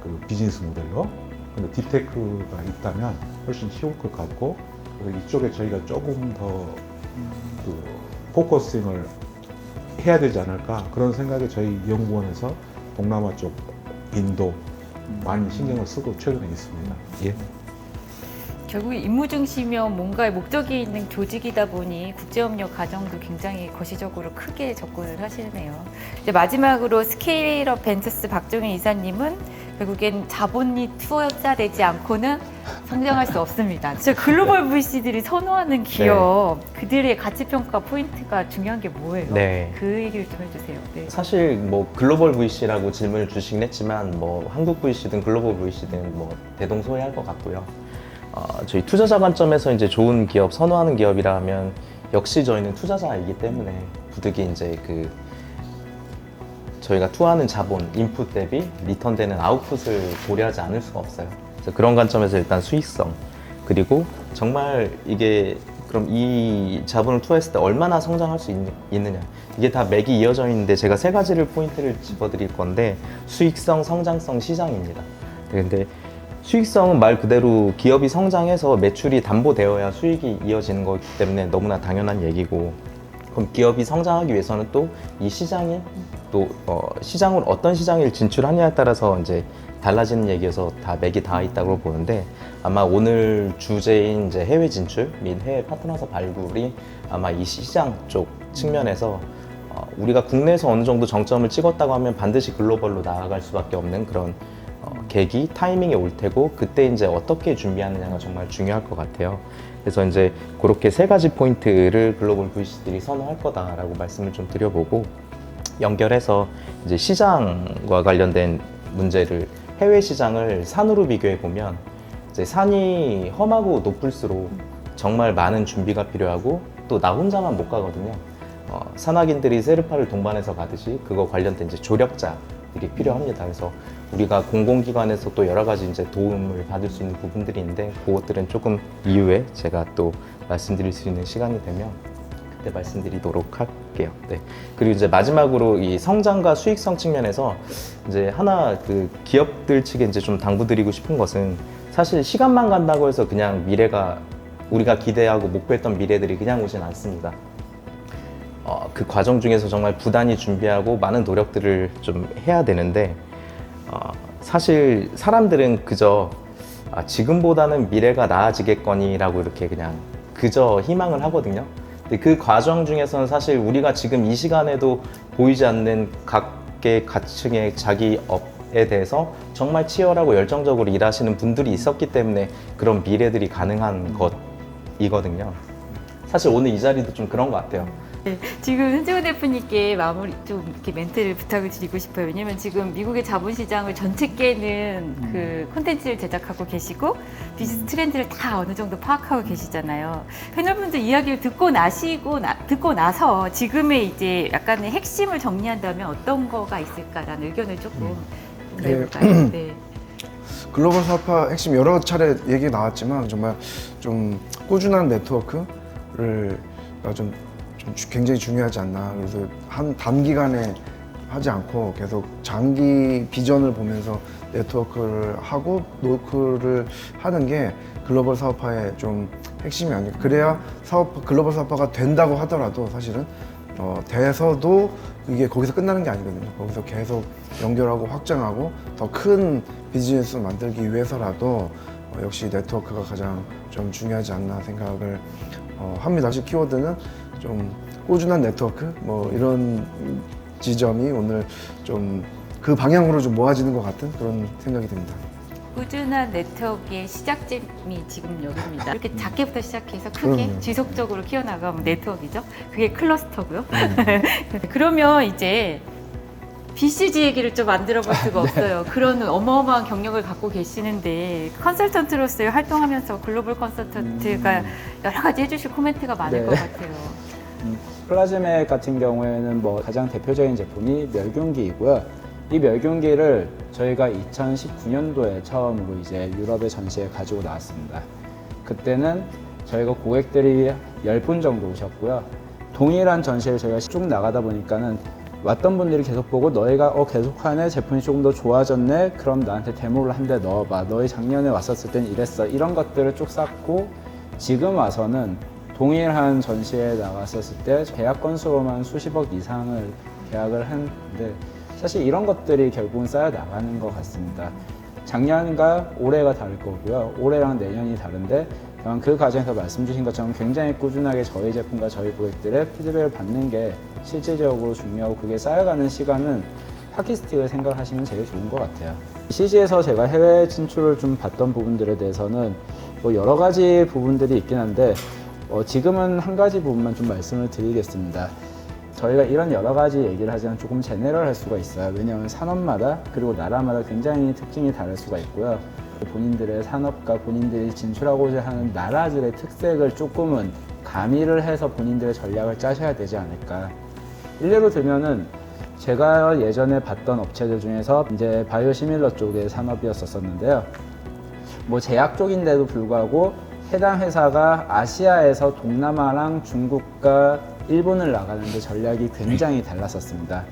그 비즈니스 모델로. 근데 딥테크가 있다면 훨씬 쉬울 것 같고 그래서 이쪽에 저희가 조금 더 그 포커싱을 해야 되지 않을까 그런 생각에 저희 연구원에서 동남아 쪽 인도 많이 신경을 쓰고 최근에 있습니다. 예. 결국 임무 중심이며 뭔가의 목적이 있는 조직이다 보니 국제협력 과정도 굉장히 거시적으로 크게 접근을 하시네요. 이제 마지막으로 스케일업 벤처스 박종현 이사님은 결국엔 자본이 투자되지 않고는 성장할 수 없습니다. 저 글로벌 VC들이 선호하는 기업, 그들의 가치평가 포인트가 중요한 게 뭐예요? 네. 그 얘기를 좀 해주세요. 네. 사실 뭐 글로벌 VC라고 질문을 주시긴 했지만 뭐 한국 VC든 글로벌 VC든 뭐 대동소이할 것 같고요. 저희 투자자 관점에서 이제 좋은 기업, 선호하는 기업이라면 역시 저희는 투자자이기 때문에 부득이 이제 그 저희가 투하하는 자본, 인풋 대비 리턴 되는 아웃풋을 고려하지 않을 수가 없어요. 그래서 그런 관점에서 일단 수익성, 그리고 정말 이게 그럼 이 자본을 투하했을 때 얼마나 성장할 수 있느냐. 이게 다 맥이 이어져 있는데 제가 세 가지를 포인트를 짚어드릴 건데 수익성, 성장성, 시장입니다. 근데 수익성은 말 그대로 기업이 성장해서 매출이 담보되어야 수익이 이어지는 거기 때문에 너무나 당연한 얘기고 그럼 기업이 성장하기 위해서는 또 이 시장이 또 시장을 어떤 시장을 진출하냐에 따라서 이제 달라지는 얘기여서 다 맥이 닿아 있다고 보는데 아마 오늘 주제인 이제 해외 진출 및 해외 파트너사 발굴이 아마 이 시장 쪽 측면에서 우리가 국내에서 어느 정도 정점을 찍었다고 하면 반드시 글로벌로 나아갈 수밖에 없는 그런 계기, 타이밍이 올 테고 그때 이제 어떻게 준비하느냐가 정말 중요할 것 같아요. 그래서 이제 그렇게 세 가지 포인트를 글로벌 VC들이 선호할 거다라고 말씀을 좀 드려보고 연결해서 이제 시장과 관련된 문제를 해외 시장을 산으로 비교해 보면 이제 산이 험하고 높을수록 정말 많은 준비가 필요하고 또 나 혼자만 못 가거든요. 산악인들이 세르파를 동반해서 가듯이 그거 관련된 이제 조력자들이 필요합니다. 그래서 우리가 공공기관에서 또 여러 가지 이제 도움을 받을 수 있는 부분들이 있는데 그것들은 조금 이후에 제가 또 말씀드릴 수 있는 시간이 되면 그때 말씀드리도록 할게요. 네. 그리고 이제 마지막으로 이 성장과 수익성 측면에서 이제 하나 그 기업들 측에 이제 좀 당부드리고 싶은 것은 사실 시간만 간다고 해서 그냥 미래가 우리가 기대하고 목표했던 미래들이 그냥 오진 않습니다. 그 과정 중에서 정말 부단히 준비하고 많은 노력들을 좀 해야 되는데 사실 사람들은 그저 지금보다는 미래가 나아지겠거니라고 이렇게 그냥 그저 희망을 하거든요. 근데 그 과정 중에서는 사실 우리가 지금 이 시간에도 보이지 않는 각계 가층의 자기 업에 대해서 정말 치열하고 열정적으로 일하시는 분들이 있었기 때문에 그런 미래들이 가능한 것이거든요. 사실 오늘 이 자리도 좀 그런 것 같아요. 네, 지금 현재훈 대표님께 마무리 좀 이렇게 멘트를 부탁을 드리고 싶어요. 왜냐면 지금 미국의 자본시장을 전체 깨는 그 콘텐츠를 제작하고 계시고 비즈니스 트렌드를 다 어느 정도 파악하고 계시잖아요. 패널분들 이야기를 듣고 나서 지금의 이제 약간의 핵심을 정리한다면 어떤 거가 있을까라는 의견을 조금 들어볼까요? 네. 글로벌 사업화 핵심 여러 차례 얘기 나왔지만 정말 좀 꾸준한 네트워크를 좀 굉장히 중요하지 않나. 그래서 한 단기간에 하지 않고 계속 장기 비전을 보면서 네트워크를 하고 노크를 하는 게 글로벌 사업화의 좀 핵심이 아닐까. 그래야 글로벌 사업화가 된다고 하더라도 사실은 돼서도 이게 거기서 끝나는 게 아니거든요. 거기서 계속 연결하고 확장하고 더 큰 비즈니스 만들기 위해서라도 역시 네트워크가 가장 좀 중요하지 않나 생각을 합니다. 사실 키워드는 좀 꾸준한 네트워크 뭐 이런 지점이 오늘 좀 그 방향으로 좀 모아지는 것 같은 그런 생각이 듭니다. 꾸준한 네트워크의 시작점이 지금 여기입니다. 이렇게 작게부터 시작해서 크게 그럼요. 지속적으로 키워나가면 네트워크죠. 그게 클러스터고요. 그러면 이제 BCG 얘기를 좀 안 들어볼 수가 없어요. 그런 어마어마한 경력을 갖고 계시는데 컨설턴트로서 활동하면서 글로벌 컨설턴트가 여러 가지 해주실 코멘트가 많을 네. 것 같아요. 플라즈맥 같은 경우에는 뭐 가장 대표적인 제품이 멸균기이고요. 이 멸균기를 저희가 2019년도에 처음으로 이제 유럽의 전시에 가지고 나왔습니다. 그때는 저희가 고객들이 10분 정도 오셨고요. 동일한 전시를 저희가 쭉 나가다 보니까는 왔던 분들이 계속 보고 너희가 계속하네, 제품이 조금 더 좋아졌네, 그럼 나한테 데모를 한 대 넣어봐, 너희 작년에 왔었을 땐 이랬어, 이런 것들을 쭉 쌓고 지금 와서는 동일한 전시에 나갔었을 때 계약 건수로만 수십억 이상을 계약을 했는데 사실 이런 것들이 결국은 쌓여 나가는 것 같습니다. 작년과 올해가 다를 거고요. 올해랑 내년이 다른데 그 과정에서 말씀 주신 것처럼 굉장히 꾸준하게 저희 제품과 저희 고객들의 피드백을 받는 게 실질적으로 중요하고 그게 쌓여가는 시간은 하키스틱을 생각하시면 제일 좋은 것 같아요. CG에서 제가 해외 진출을 좀 봤던 부분들에 대해서는 뭐 여러 가지 부분들이 있긴 한데 지금은 한 가지 부분만 좀 말씀을 드리겠습니다. 저희가 이런 여러 가지 얘기를 하지만 조금 제네럴할 수가 있어요. 왜냐하면 산업마다 그리고 나라마다 굉장히 특징이 다를 수가 있고요. 본인들의 산업과 본인들이 진출하고자 하는 나라들의 특색을 조금은 가미를 해서 본인들의 전략을 짜셔야 되지 않을까. 일례로 들면은 제가 예전에 봤던 업체들 중에서 이제 바이오시밀러 쪽의 산업이었었는데요. 뭐 제약 쪽인데도 불구하고 해당 회사가 아시아에서 동남아랑 중국과 일본을 나가는데 전략이 굉장히 달랐었습니다.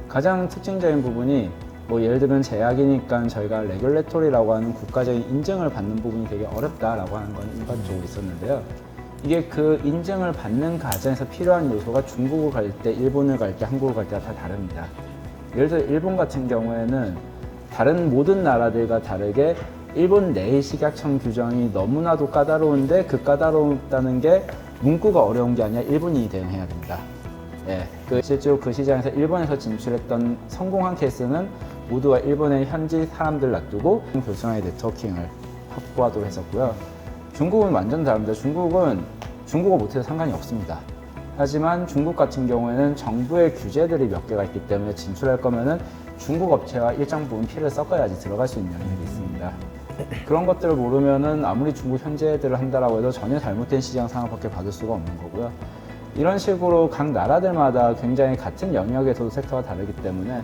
가장 특징적인 부분이 뭐 예를 들면 제약이니까 저희가 레귤레토리라고 하는 국가적인 인증을 받는 부분이 되게 어렵다라고 하는 건 일반적으로 있었는데요. 이게 그 인증을 받는 과정에서 필요한 요소가 중국을 갈 때, 일본을 갈 때, 한국을 갈 때가 다 다릅니다. 예를 들어 일본 같은 경우에는 다른 모든 나라들과 다르게 일본 내의 식약청 규정이 너무나도 까다로운데 그 까다롭다는 게 문구가 어려운 게 아니라 일본인이 대응해야 됩니다. 예, 실제로 그 시장에서 일본에서 진출했던 성공한 케이스는 모두가 일본의 현지 사람들 놔두고 교수와의 네트워킹을 확보하도록 했었고요. 중국은 완전 다릅니다. 중국은 중국어 못해도 상관이 없습니다. 하지만 중국 같은 경우에는 정부의 규제들이 몇 개가 있기 때문에 진출할 거면은 중국 업체와 일정 부분 피를 섞어야지 들어갈 수 있는 영역이 있습니다. 그런 것들을 모르면은 아무리 중국 현지애들을 한다라고 해도 전혀 잘못된 시장 상황밖에 받을 수가 없는 거고요. 이런 식으로 각 나라들마다 굉장히 같은 영역에서도 섹터가 다르기 때문에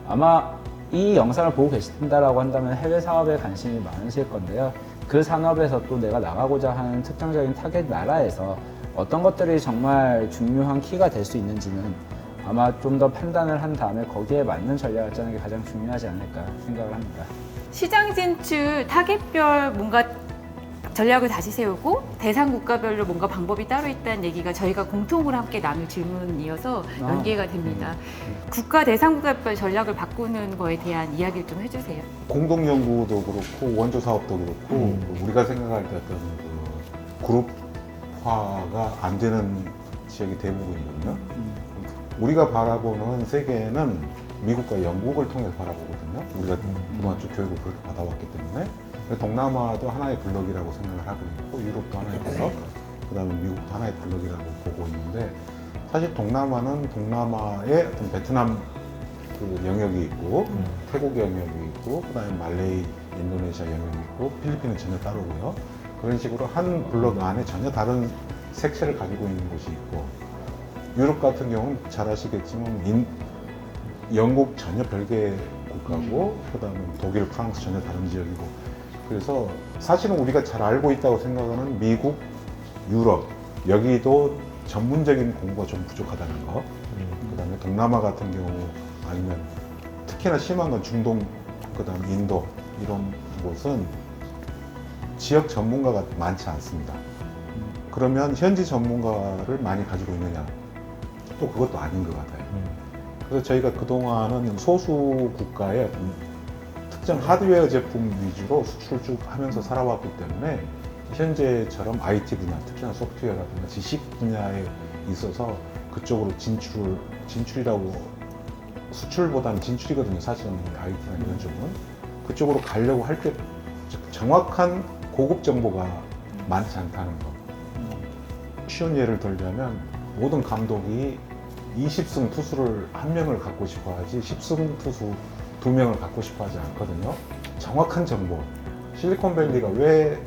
아마 이 영상을 보고 계신다라고 한다면 해외 사업에 관심이 많으실 건데요. 그 산업에서 또 내가 나가고자 하는 특정적인 타겟 나라에서 어떤 것들이 정말 중요한 키가 될 수 있는지는 아마 좀 더 판단을 한 다음에 거기에 맞는 전략을 짜는 게 가장 중요하지 않을까 생각을 합니다. 시장 진출 타겟별 뭔가 전략을 다시 세우고 대상 국가별로 뭔가 방법이 따로 있다는 얘기가 저희가 공통으로 함께 나눌 질문이어서 연계가 됩니다. 국가 대상 국가별 전략을 바꾸는 거에 대한 이야기를 좀 해주세요. 공동연구도 그렇고 원조 사업도 그렇고 우리가 생각할 때 어떤 그 그룹화가 안 되는 지역이 대부분이거든요. 우리가 바라보는 세계는 미국과 영국을 통해서 바라보거든요. 우리가 그동안 쭉 교육을 그렇게 받아왔기 때문에 동남아도 하나의 블록이라고 생각을 하고 있고 유럽도 하나의 블록, 그 다음에 미국도 하나의 블록이라고 보고 있는데 사실 동남아는 동남아의 어떤 베트남 그 영역이 있고 태국 영역이 있고 그 다음에 말레이, 인도네시아 영역이 있고 필리핀은 전혀 따르고요. 그런 식으로 한 블록 안에 전혀 다른 색채를 가지고 있는 곳이 있고 유럽 같은 경우는 잘 아시겠지만 영국 전혀 별개의 국가고 그 다음에 독일, 프랑스 전혀 다른 지역이고 그래서 사실은 우리가 잘 알고 있다고 생각하는 미국, 유럽 여기도 전문적인 공부가 좀 부족하다는 거 그 다음에 동남아 같은 경우 아니면 특히나 심한 건 중동 그 다음에 인도 이런 곳은 지역 전문가가 많지 않습니다. 그러면 현지 전문가를 많이 가지고 있느냐 또 그것도 아닌 것 같아요. 그래서 저희가 그동안은 소수 국가의 특정 하드웨어 제품 위주로 수출 쭉 하면서 살아왔기 때문에 현재처럼 IT 분야, 특히나 소프트웨어라든가 지식 분야에 있어서 그쪽으로 진출이라고 수출보다는 진출이거든요. 사실은 IT나 이런 쪽은 그쪽으로 가려고 할 때 정확한 고급 정보가 많지 않다는 거. 쉬운 예를 들자면 모든 감독이 20승 투수를 한 명을 갖고 싶어 하지 10승 투수 2명을 갖고 싶어 하지 않거든요. 정확한 정보. 실리콘밸리가 왜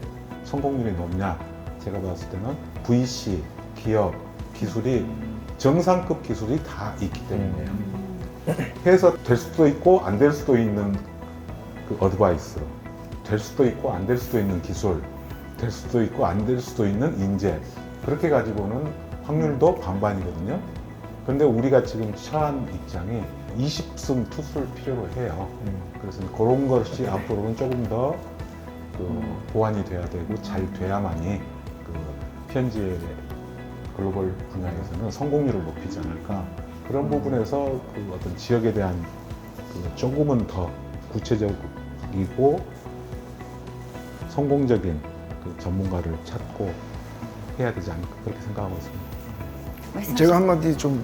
성공률이 높냐? 제가 봤을 때는 VC, 기업, 기술이 정상급 기술이 다 있기 때문이에요. 해서 될 수도 있고 안 될 수도 있는 그 어드바이스, 될 수도 있고 안 될 수도 있는 기술, 될 수도 있고 안 될 수도 있는 인재. 그렇게 가지고는 확률도 반반이거든요. 그런데 우리가 지금 처한 입장이 20승 투수를 필요로 해요. 그래서 그런 것이 앞으로는 조금 더 보완이 돼야 되고 잘 돼야만이 그 현지의 글로벌 분야에서는 성공률을 높이지 않을까. 그런 부분에서 그 어떤 지역에 대한 그 조금은 더 구체적이고 성공적인 그 전문가를 찾고 해야 되지 않을까 그렇게 생각하고 있습니다. 제가 한마디 좀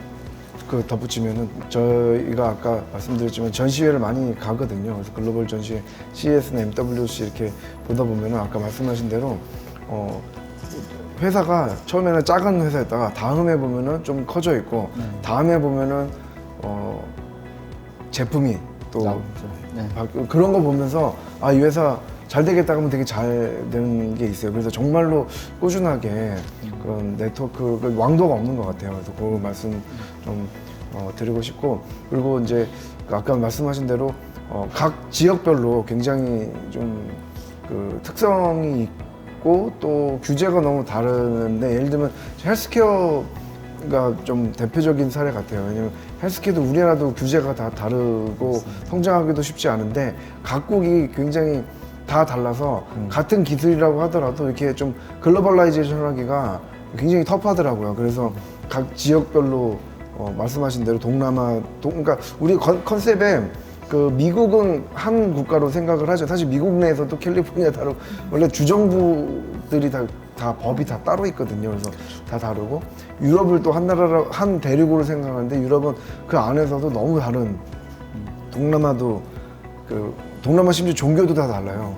덧붙이면은 저희가 아까 말씀드렸지만 전시회를 많이 가거든요. 그래서 글로벌 전시회, CES나 MWC 이렇게 보다 보면은 아까 말씀하신 대로 회사가 처음에는 작은 회사였다가 다음에 보면은 좀 커져 있고 다음에 보면은 제품이 또 네. 그런 거 보면서 아, 이 회사 잘 되겠다 하면 되게 잘 되는 게 있어요. 그래서 정말로 꾸준하게 그런 네트워크 그 왕도가 없는 것 같아요. 그래서 그 말씀 좀 드리고 싶고, 그리고 이제 아까 말씀하신 대로 각 지역별로 굉장히 좀 그 특성이 있고 또 규제가 너무 다른데, 예를 들면 헬스케어가 좀 대표적인 사례 같아요. 왜냐면 헬스케어도 우리나라도 규제가 다 다르고 성장하기도 쉽지 않은데 각국이 굉장히 다 달라서 같은 기술이라고 하더라도 이렇게 좀 글로벌라이제이션 하기가 굉장히 터프하더라고요. 그래서 각 지역별로 말씀하신 대로 동남아, 그러니까 우리 컨셉에 그 미국은 한 국가로 생각을 하죠. 사실 미국 내에서도 캘리포니아 다르고 원래 주정부들이 다 법이 다 따로 있거든요. 그래서 다 다르고 유럽을 또 한 나라로 한 대륙으로 생각하는데 유럽은 그 안에서도 너무 다른, 동남아도 동남아 심지어 종교도 다 달라요.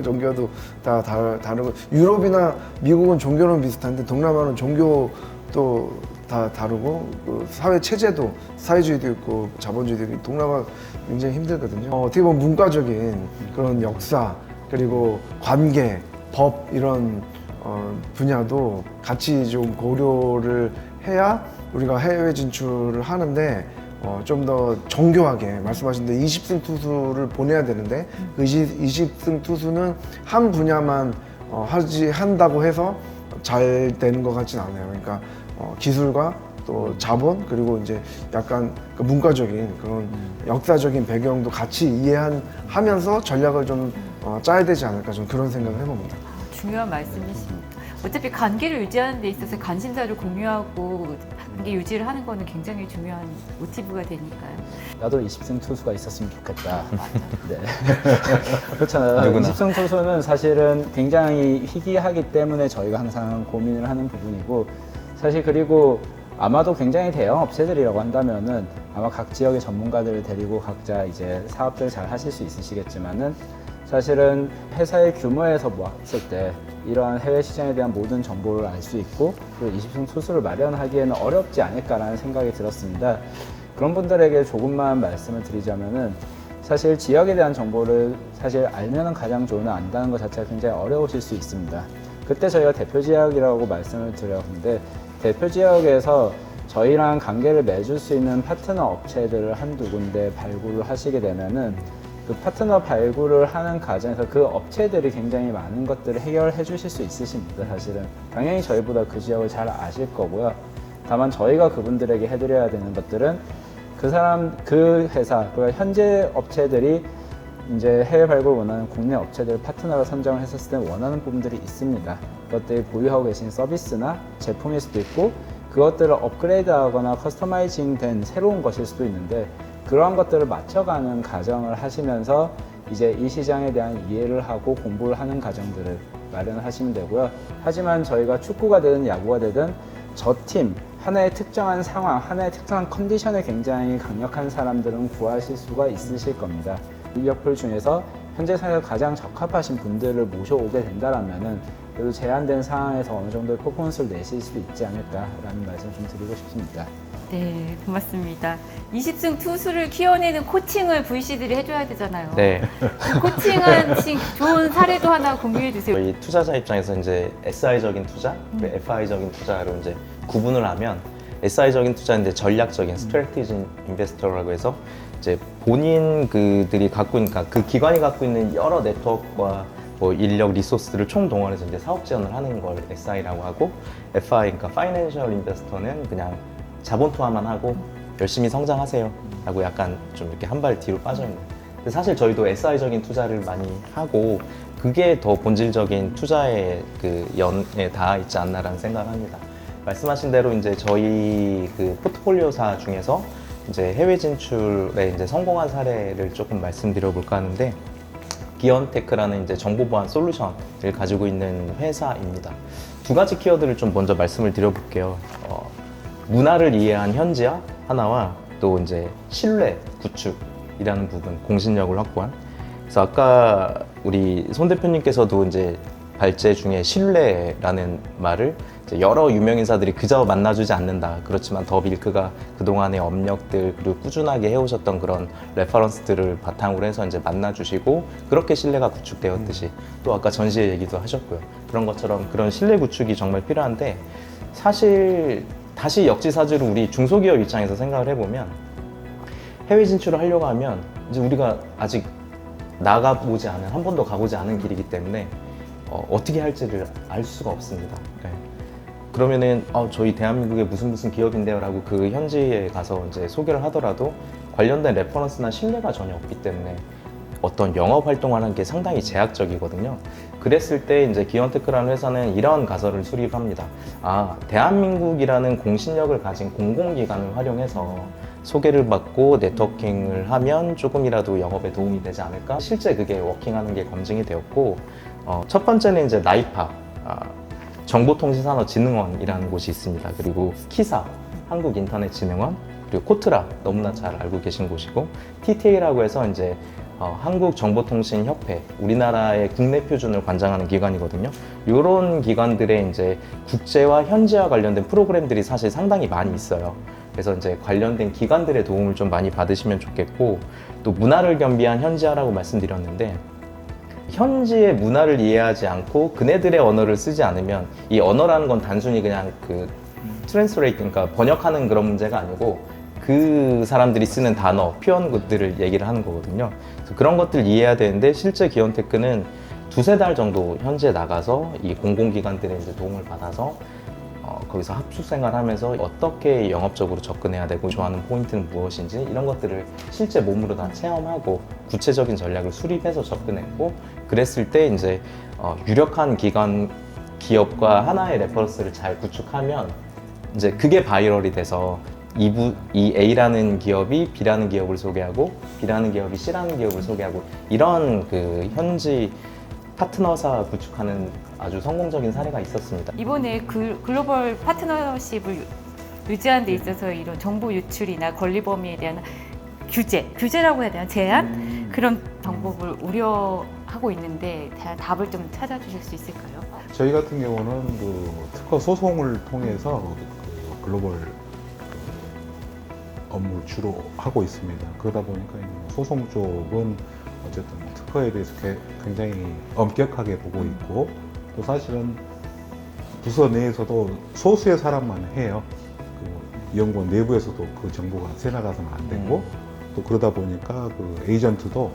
종교도 다 다르고 유럽이나 미국은 종교는 비슷한데 동남아는 종교도 다 다르고 사회 체제도 사회주의도 있고 자본주의도 있고 동남아 굉장히 힘들거든요. 어떻게 보면 문화적인 그런 역사 그리고 관계, 법 이런 분야도 같이 좀 고려를 해야 우리가 해외 진출을 하는데 좀 더 정교하게 말씀하신 대로 20승 투수를 보내야 되는데 그 20승 투수는 한 분야만 한다고 해서 잘 되는 것 같진 않아요. 그러니까 기술과 또 자본 그리고 이제 약간 그 문과적인 그런 역사적인 배경도 같이 이해하면서 전략을 좀 짜야 되지 않을까, 좀 그런 생각을 해봅니다. 중요한 말씀이십니다. 어차피 관계를 유지하는 데 있어서 관심사를 공유하고 관계 유지를 하는 거는 굉장히 중요한 모티브가 되니까요. 나도 20승 투수가 있었으면 좋겠다. 네. 그렇잖아요. 누구나. 20승 투수는 사실은 굉장히 희귀하기 때문에 저희가 항상 고민을 하는 부분이고, 사실 그리고 아마도 굉장히 대형 업체들이라고 한다면은 아마 각 지역의 전문가들을 데리고 각자 이제 사업들 잘 하실 수 있으시겠지만은, 사실은 회사의 규모에서 봤을 때 이러한 해외 시장에 대한 모든 정보를 알 수 있고 그리고 20승 투수를 마련하기에는 어렵지 않을까라는 생각이 들었습니다. 그런 분들에게 조금만 말씀을 드리자면은, 사실 지역에 대한 정보를 사실 알면은 가장 좋으나 안다는 것 자체가 굉장히 어려우실 수 있습니다. 그때 저희가 대표 지역이라고 말씀을 드렸는데, 대표 지역에서 저희랑 관계를 맺을 수 있는 파트너 업체들을 한두 군데 발굴을 하시게 되면은 그 파트너 발굴을 하는 과정에서 그 업체들이 굉장히 많은 것들을 해결해 주실 수 있으십니다. 사실은 당연히 저희보다 그 지역을 잘 아실 거고요. 다만 저희가 그분들에게 해드려야 되는 것들은 그 회사, 그러니까 현재 업체들이 이제 해외 발굴을 원하는 국내 업체들 파트너로 선정을 했었을 때 원하는 부분들이 있습니다. 그것들이 보유하고 계신 서비스나 제품일 수도 있고 그것들을 업그레이드하거나 커스터마이징 된 새로운 것일 수도 있는데, 그러한 것들을 맞춰가는 과정을 하시면서 이제 이 시장에 대한 이해를 하고 공부를 하는 과정들을 마련을 하시면 되고요. 하지만 저희가 축구가 되든 야구가 되든 저 팀 하나의 특정한 상황, 하나의 특정한 컨디션에 굉장히 강력한 사람들은 구하실 수가 있으실 겁니다. 인력풀 중에서 현재 상황에 가장 적합하신 분들을 모셔오게 된다면은 그래도 제한된 상황에서 어느 정도의 퍼포먼스를 내실 수 있지 않을까라는 말씀 좀 드리고 싶습니다. 네, 고맙습니다. 20승 투수를 키워내는 코칭을 VC들이 해줘야 되잖아요. 네. 그 코칭한 좋은 사례도 하나 공유해 주세요. 저희 투자자 입장에서 이제 SI적인 투자, 그리고 FI적인 투자로 이제 구분을 하면 SI적인 투자는 이제 전략적인 스트래티지 인베스터라고 해서 이제 본인 그들이 갖고 있는 그러니까 그 기관이 갖고 있는 여러 네트워크와 뭐 인력 리소스들을 총동원해서 이제 사업 지원을 하는 걸 SI라고 하고 FI 그러니까 파이낸셜 인베스터는 그냥 자본 투하만 하고 열심히 성장하세요 라고 약간 좀 이렇게 한 발 뒤로 빠져 있는. 근데 사실 저희도 SI적인 투자를 많이 하고 그게 더 본질적인 투자의 그 연에 닿아 있지 않나라는 생각을 합니다. 말씀하신 대로 이제 저희 그 포트폴리오사 중에서 이제 해외 진출에 이제 성공한 사례를 조금 말씀드려 볼까 하는데 기언테크라는 이제 정보 보안 솔루션을 가지고 있는 회사입니다. 두 가지 키워드를 좀 먼저 말씀을 드려볼게요. 문화를 이해한 현지화 하나와 또 이제 신뢰 구축이라는 부분, 공신력을 확보한. 그래서 아까 우리 손 대표님께서도 이제 발제 중에 신뢰라는 말을 이제 여러 유명 인사들이 그저 만나주지 않는다. 그렇지만 더 밀크가 그동안의 업력들 그리고 꾸준하게 해오셨던 그런 레퍼런스들을 바탕으로 해서 이제 만나주시고 그렇게 신뢰가 구축되었듯이 또 아까 전시회 얘기도 하셨고요. 그런 것처럼 그런 신뢰 구축이 정말 필요한데 사실 다시 역지사지로 우리 중소기업 입장에서 생각을 해보면 해외 진출을 하려고 하면 이제 우리가 아직 나가보지 않은 한 번도 가보지 않은 길이기 때문에 어떻게 할지를 알 수가 없습니다. 네. 그러면은 저희 대한민국의 무슨 기업인데요 라고 그 현지에 가서 이제 소개를 하더라도 관련된 레퍼런스나 신뢰가 전혀 없기 때문에 어떤 영업 활동을 하는 게 상당히 제약적이거든요. 그랬을 때 이제 기언테크라는 회사는 이런 가설을 수립합니다. 대한민국이라는 공신력을 가진 공공기관을 활용해서 소개를 받고 네트워킹을 하면 조금이라도 영업에 도움이 되지 않을까? 실제 그게 워킹하는 게 검증이 되었고 첫 번째는 이제 나이파 정보통신산업진흥원이라는 곳이 있습니다. 그리고 키사 한국인터넷진흥원 그리고 코트라 너무나 잘 알고 계신 곳이고 TTA라고 해서 이제 한국정보통신협회 우리나라의 국내 표준을 관장하는 기관이거든요. 이런 기관들의 이제 국제화 현지화 관련된 프로그램들이 사실 상당히 많이 있어요. 그래서 이제 관련된 기관들의 도움을 좀 많이 받으시면 좋겠고 또 문화를 겸비한 현지화라고 말씀드렸는데 현지의 문화를 이해하지 않고 그네들의 언어를 쓰지 않으면 이 언어라는 건 단순히 그냥 그 트랜스레이트 그러니까 번역하는 그런 문제가 아니고 그 사람들이 쓰는 단어, 표현들을 얘기를 하는 거거든요. 그래서 그런 것들 이해해야 되는데 실제 기언테크는 두세 달 정도 현지에 나가서 이 공공기관들의 이제 도움을 받아서 거기서 합숙생활 하면서 어떻게 영업적으로 접근해야 되고 좋아하는 포인트는 무엇인지 이런 것들을 실제 몸으로 다 체험하고 구체적인 전략을 수립해서 접근했고 그랬을 때 이제 유력한 기업과 하나의 레퍼런스를 잘 구축하면 이제 그게 바이럴이 돼서 이 A라는 기업이 B라는 기업을 소개하고 B라는 기업이 C라는 기업을 소개하고 이런 그 현지 파트너사 구축하는 아주 성공적인 사례가 있었습니다. 이번에 글로벌 파트너십을 유지하는 데 있어서 이런 정보 유출이나 권리 범위에 대한 규제라고 해야 되나 제한 그런 방법을 우려하고 있는데 답을 좀 찾아주실 수 있을까요? 저희 같은 경우는 그 특허 소송을 통해서 그 글로벌 업무를 주로 하고 있습니다. 그러다 보니까 소송 쪽은 어쨌든 특허에 대해서 굉장히 엄격하게 보고 있고 또 사실은 부서 내에서도 소수의 사람만 해요. 그 연구원 내부에서도 그 정보가 새나가서는 안 되고 또 그러다 보니까 그 에이전트도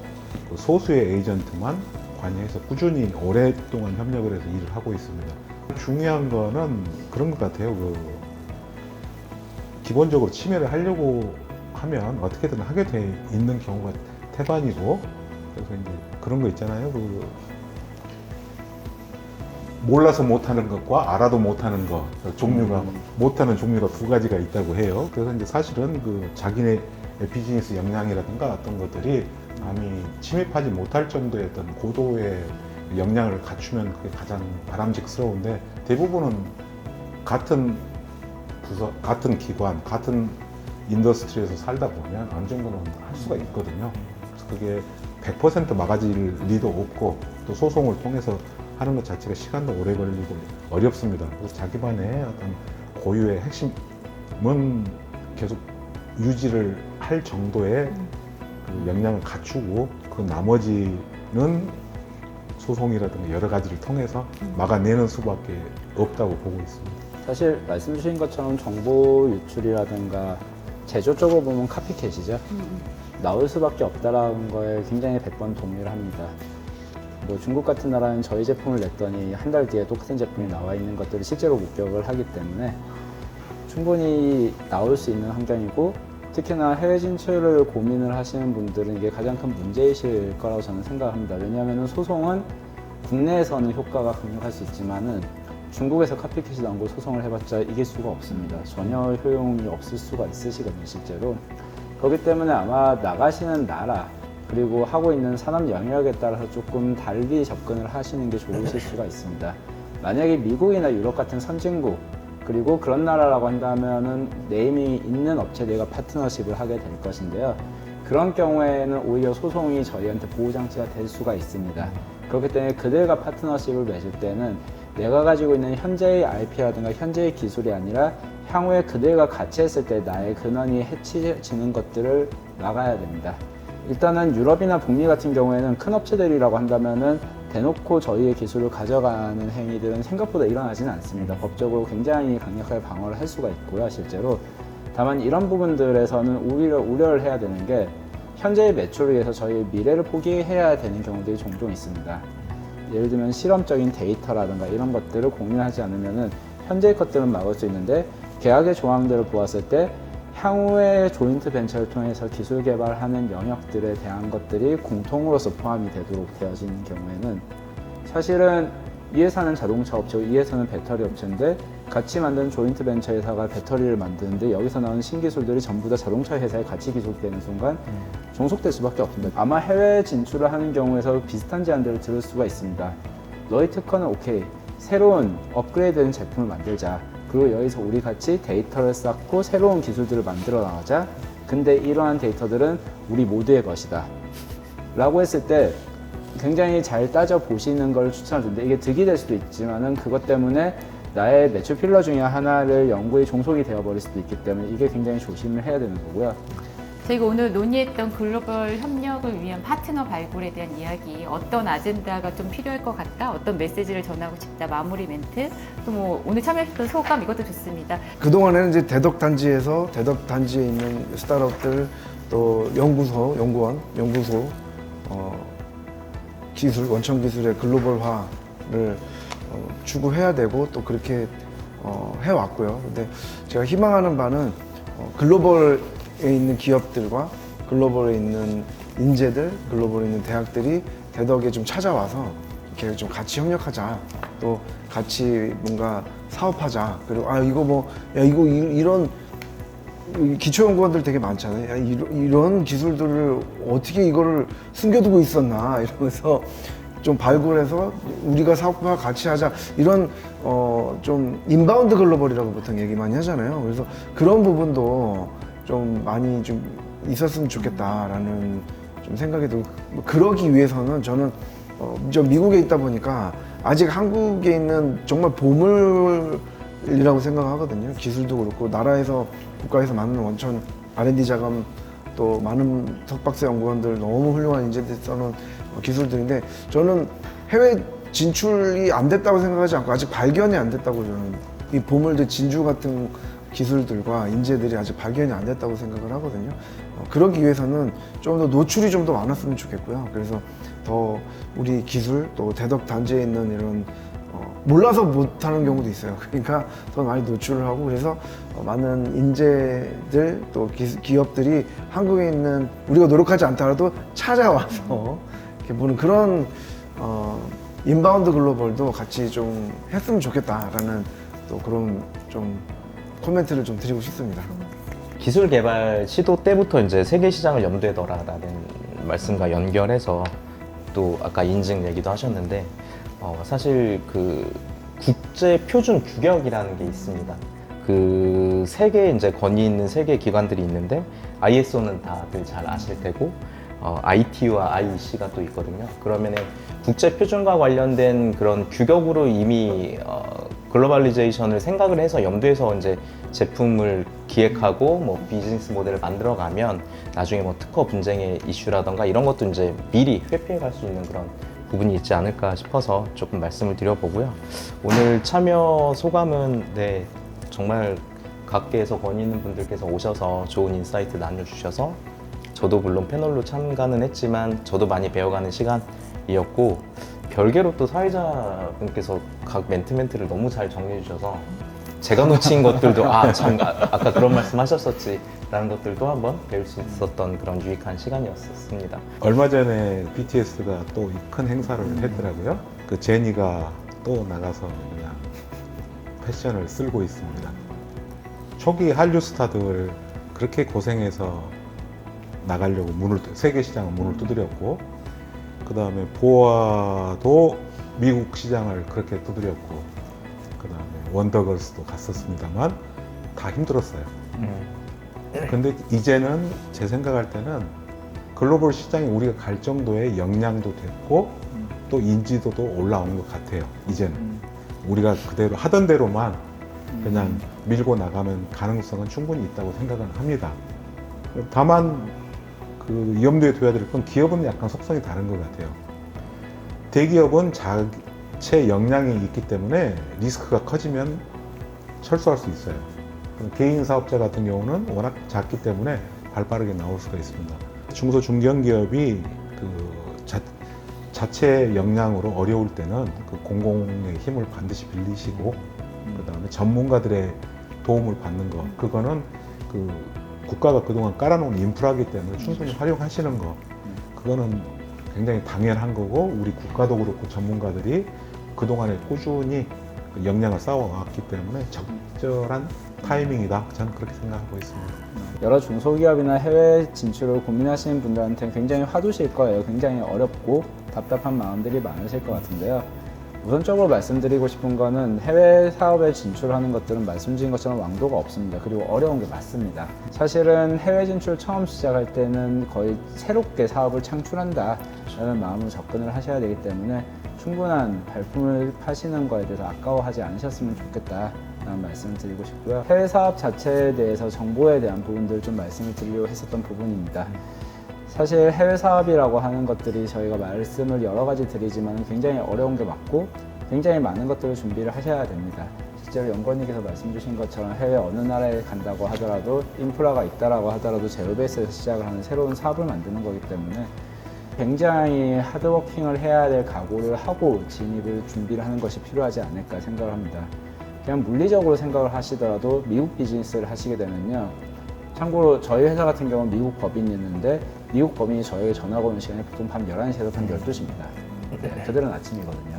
그 소수의 에이전트만 관여해서 꾸준히 오랫동안 협력을 해서 일을 하고 있습니다. 중요한 거는 그런 것 같아요. 그 기본적으로 침해를 하려고 하면 어떻게든 하게 돼 있는 경우가 태반이고 그래서 이제 그런 거 있잖아요. 그 몰라서 못하는 것과 알아도 못하는 것 종류가 못하는 종류가 두 가지가 있다고 해요. 그래서 이제 사실은 그 자기네 비즈니스 역량이라든가 어떤 것들이 남이 침입하지 못할 정도의 어떤 고도의 역량을 갖추면 그게 가장 바람직스러운데 대부분은 같은 부서, 같은 기관, 같은 인더스트리에서 살다 보면 어느 정도는 할 수가 있거든요. 그래서 그게 100% 막아질 리도 없고 또 소송을 통해서 하는 것 자체가 시간도 오래 걸리고 어렵습니다. 그래서 자기만의 어떤 고유의 핵심은 계속 유지를 할 정도의 그 역량을 갖추고 그 나머지는 소송이라든가 여러 가지를 통해서 막아내는 수밖에 없다고 보고 있습니다. 사실 말씀 주신 것처럼 정보 유출이라든가 제조 쪽으로 보면 카피캣이죠. 나올 수밖에 없다라는 거에 굉장히 100번 동의를 합니다. 뭐 중국 같은 나라는 저희 제품을 냈더니 한 달 뒤에 똑같은 제품이 나와 있는 것들을 실제로 목격을 하기 때문에 충분히 나올 수 있는 환경이고, 특히나 해외 진출을 고민을 하시는 분들은 이게 가장 큰 문제이실 거라고 저는 생각합니다. 왜냐하면 소송은 국내에서는 효과가 강력할 수 있지만은 중국에서 카피캣이 나온 걸 소송을 해봤자 이길 수가 없습니다. 전혀 효용이 없을 수가 있으시거든요, 실제로. 그렇기 때문에 아마 나가시는 나라 그리고 하고 있는 산업 영역에 따라서 조금 달리 접근을 하시는 게 좋으실 수가 있습니다. 만약에 미국이나 유럽 같은 선진국 그리고 그런 나라라고 한다면은 네이밍이 있는 업체들과 파트너십을 하게 될 것인데요. 그런 경우에는 오히려 소송이 저희한테 보호장치가 될 수가 있습니다. 그렇기 때문에 그들과 파트너십을 맺을 때는 내가 가지고 있는 현재의 IP라든가 현재의 기술이 아니라 향후에 그들과 같이 했을 때 나의 근원이 해치지는 것들을 막아야 됩니다. 일단은 유럽이나 북미 같은 경우에는 큰 업체들이라고 한다면은 대놓고 저희의 기술을 가져가는 행위들은 생각보다 일어나지는 않습니다. 법적으로 굉장히 강력하게 방어를 할 수가 있고요, 실제로. 다만 이런 부분들에서는 오히려 우려를 해야 되는 게 현재의 매출을 위해서 저희의 미래를 포기해야 되는 경우들이 종종 있습니다. 예를 들면 실험적인 데이터라든가 이런 것들을 공유하지 않으면은 현재의 것들은 막을 수 있는데 계약의 조항들을 보았을 때 향후에 조인트 벤처를 통해서 기술 개발하는 영역들에 대한 것들이 공통으로서 포함이 되도록 되어지는 경우에는 사실은 이 회사는 자동차 업체고 이 회사는 배터리 업체인데 같이 만든 조인트 벤처 회사가 배터리를 만드는데 여기서 나오는 신기술들이 전부 다 자동차 회사에 같이 기술되는 순간 종속될 수밖에 없습니다. 아마 해외 진출을 하는 경우에서 비슷한 제안들을 들을 수가 있습니다. 너희 특허는 오케이, 새로운 업그레이드된 제품을 만들자. 그리고 여기서 우리 같이 데이터를 쌓고 새로운 기술들을 만들어 나가자. 근데 이러한 데이터들은 우리 모두의 것이다 라고 했을 때 굉장히 잘 따져 보시는 걸 추천을 드는데, 이게 득이 될 수도 있지만은 그것 때문에 나의 매출 필러 중에 하나를 연구에 종속이 되어버릴 수도 있기 때문에 이게 굉장히 조심을 해야 되는 거고요. 저희가 오늘 논의했던 글로벌 협력을 위한 파트너 발굴에 대한 이야기, 어떤 아젠다가 좀 필요할 것 같다, 어떤 메시지를 전하고 싶다, 마무리 멘트, 또 뭐 오늘 참여하셨던 소감, 이것도 좋습니다. 그동안에는 이제 대덕단지에서 대덕단지에 있는 스타트업들 또 연구소 기술, 원천 기술의 글로벌화를 추구해야 되고 또 그렇게 해왔고요. 근데 제가 희망하는 바는 글로벌에 있는 기업들과 글로벌에 있는 인재들, 글로벌에 있는 대학들이 대덕에 좀 찾아와서 이렇게 좀 같이 협력하자, 또 같이 뭔가 사업하자. 그리고 이런 기초연구원들 되게 많잖아요. 야, 이런 기술들을 어떻게 이거를 숨겨두고 있었나 이러면서 좀 발굴해서 우리가 사업과 같이 하자, 이런 좀 인바운드 글로벌이라고 보통 얘기 많이 하잖아요. 그래서 그런 부분도 좀 많이 좀 있었으면 좋겠다라는 좀 생각이 들고, 그러기 위해서는 저는 저 미국에 있다 보니까 아직 한국에 있는 정말 보물이라고 생각하거든요. 기술도 그렇고 나라에서 국가에서 많은 원천 R&D 자금 또 많은 석박사 연구원들 너무 훌륭한 인재들 써놓은 기술들인데, 저는 해외 진출이 안 됐다고 생각하지 않고 아직 발견이 안 됐다고, 저는 이 보물들 진주 같은 기술들과 인재들이 아직 발견이 안 됐다고 생각을 하거든요. 그러기 위해서는 좀 더 노출이 좀 더 많았으면 좋겠고요. 그래서 더 우리 기술 또 대덕 단지에 있는 이런 몰라서 못하는 경우도 있어요. 그러니까 더 많이 노출을 하고, 그래서 많은 인재들 또 기업들이 한국에 있는, 우리가 노력하지 않더라도 찾아와서 이렇게 보는 그런 인바운드 글로벌도 같이 좀 했으면 좋겠다라는 또 그런 좀 코멘트를 좀 드리고 싶습니다. 기술 개발 시도 때부터 이제 세계 시장을 염두에 둬라라는 말씀과 연결해서 또 아까 인증 얘기도 하셨는데, 사실 그 국제 표준 규격이라는 게 있습니다. 그 세 개 이제 권위 있는 세 개 기관들이 있는데 ISO는 다들 잘 아실 테고 ITU와 IEC가 또 있거든요. 그러면은 국제 표준과 관련된 그런 규격으로 이미 글로벌리제이션을 생각을 해서 염두에서 이제 제품을 기획하고 뭐 비즈니스 모델을 만들어 가면 나중에 뭐 특허 분쟁의 이슈라던가 이런 것도 이제 미리 회피해 갈 수 있는 그런 부분이 있지 않을까 싶어서 조금 말씀을 드려보고요. 오늘 참여 소감은 네, 정말 각계에서 권위 있는 분들께서 오셔서 좋은 인사이트 나눠주셔서 저도 물론 패널로 참가는 했지만 저도 많이 배워가는 시간이었고 별개로 또 사회자분께서 각 멘트를 너무 잘 정리해 주셔서 제가 놓친 것들도 아까 그런 말씀 하셨었지 라는 것들도 한번 배울 수 있었던 그런 유익한 시간이었습니다. 얼마 전에 BTS가 또 큰 행사를 했더라고요. 그 제니가 또 나가서 그냥 패션을 쓸고 있습니다. 초기 한류 스타들 그렇게 고생해서 나가려고 세계 시장은 문을 두드렸고, 그 다음에 보아도 미국 시장을 그렇게 두드렸고, 그 다음에 원더걸스도 갔었습니다만 다 힘들었어요. 근데 이제는 제 생각할 때는 글로벌 시장에 우리가 갈 정도의 역량도 됐고 또 인지도도 올라온 것 같아요. 이제는 우리가 그대로 하던 대로만 그냥 밀고 나가면 가능성은 충분히 있다고 생각은 합니다. 다만 그 염두에 둬야 될 건 기업은 약간 속성이 다른 것 같아요. 대기업은 자체 역량이 있기 때문에 리스크가 커지면 철수할 수 있어요. 개인 사업자 같은 경우는 워낙 작기 때문에 발빠르게 나올 수가 있습니다. 중소 중견기업이 자체 역량으로 어려울 때는 그 공공의 힘을 반드시 빌리시고 그 다음에 전문가들의 도움을 받는 거, 그거는 그 국가가 그동안 깔아놓은 인프라이기 때문에 충분히 활용하시는 거, 그거는 굉장히 당연한 거고, 우리 국가도 그렇고 전문가들이 그동안에 꾸준히 역량을 쌓아왔기 때문에 적절한 타이밍이다, 저는 그렇게 생각하고 있습니다. 여러 중소기업이나 해외 진출을 고민하시는 분들한테는 굉장히 화두실 거예요. 굉장히 어렵고 답답한 마음들이 많으실 것 같은데요. 우선적으로 말씀드리고 싶은 거는 해외 사업에 진출하는 것들은 말씀드린 것처럼 왕도가 없습니다. 그리고 어려운 게 맞습니다. 사실은 해외 진출 처음 시작할 때는 거의 새롭게 사업을 창출한다 라는 마음으로 접근을 하셔야 되기 때문에 충분한 발품을 파시는 거에 대해서 아까워하지 않으셨으면 좋겠다 라는 말씀을 드리고 싶고요. 해외 사업 자체에 대해서 정보에 대한 부분들을 좀 말씀을 드리려고 했었던 부분입니다. 사실 해외 사업이라고 하는 것들이 저희가 말씀을 여러 가지 드리지만 굉장히 어려운 게 맞고 굉장히 많은 것들을 준비를 하셔야 됩니다. 실제로 연구원님께서 말씀 주신 것처럼 해외 어느 나라에 간다고 하더라도 인프라가 있다라고 하더라도 제로베이스에서 시작을 하는 새로운 사업을 만드는 거기 때문에 굉장히 하드워킹을 해야 될 각오를 하고 진입을 준비를 하는 것이 필요하지 않을까 생각을 합니다. 그냥 물리적으로 생각을 하시더라도 미국 비즈니스를 하시게 되면요. 참고로 저희 회사 같은 경우는 미국 법인이 있는데 미국 법인이 저에게 전화가 오는 시간이 보통 밤 11시에서 밤 12시입니다. 네, 그들은 아침이거든요.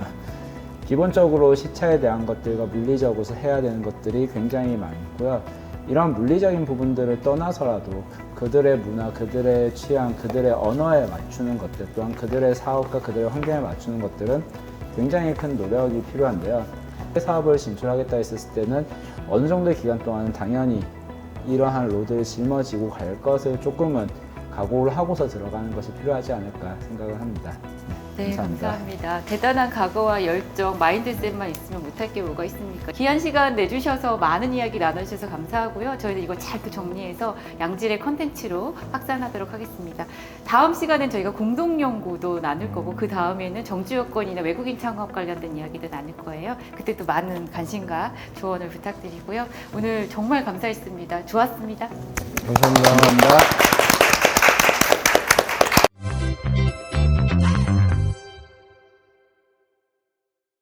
기본적으로 시차에 대한 것들과 물리적으로 해야 되는 것들이 굉장히 많고요. 이런 물리적인 부분들을 떠나서라도 그들의 문화, 그들의 취향, 그들의 언어에 맞추는 것들 또한 그들의 사업과 그들의 환경에 맞추는 것들은 굉장히 큰 노력이 필요한데요. 사업을 진출하겠다 했을 때는 어느 정도의 기간 동안은 당연히 이러한 로드를 짊어지고 갈 것을 조금은 각오를 하고서 들어가는 것이 필요하지 않을까 생각을 합니다. 네, 감사합니다. 대단한 각오와 열정, 마인드셋만 있으면 못할 게 뭐가 있습니까? 귀한 시간 내주셔서 많은 이야기 나눠주셔서 감사하고요. 저희는 이거 잘 또 정리해서 양질의 컨텐츠로 확산하도록 하겠습니다. 다음 시간엔 저희가 공동연구도 나눌 거고 그 다음에는 정주여건이나 외국인 창업 관련된 이야기도 나눌 거예요. 그때 또 많은 관심과 조언을 부탁드리고요. 오늘 정말 감사했습니다. 좋았습니다. 감사합니다.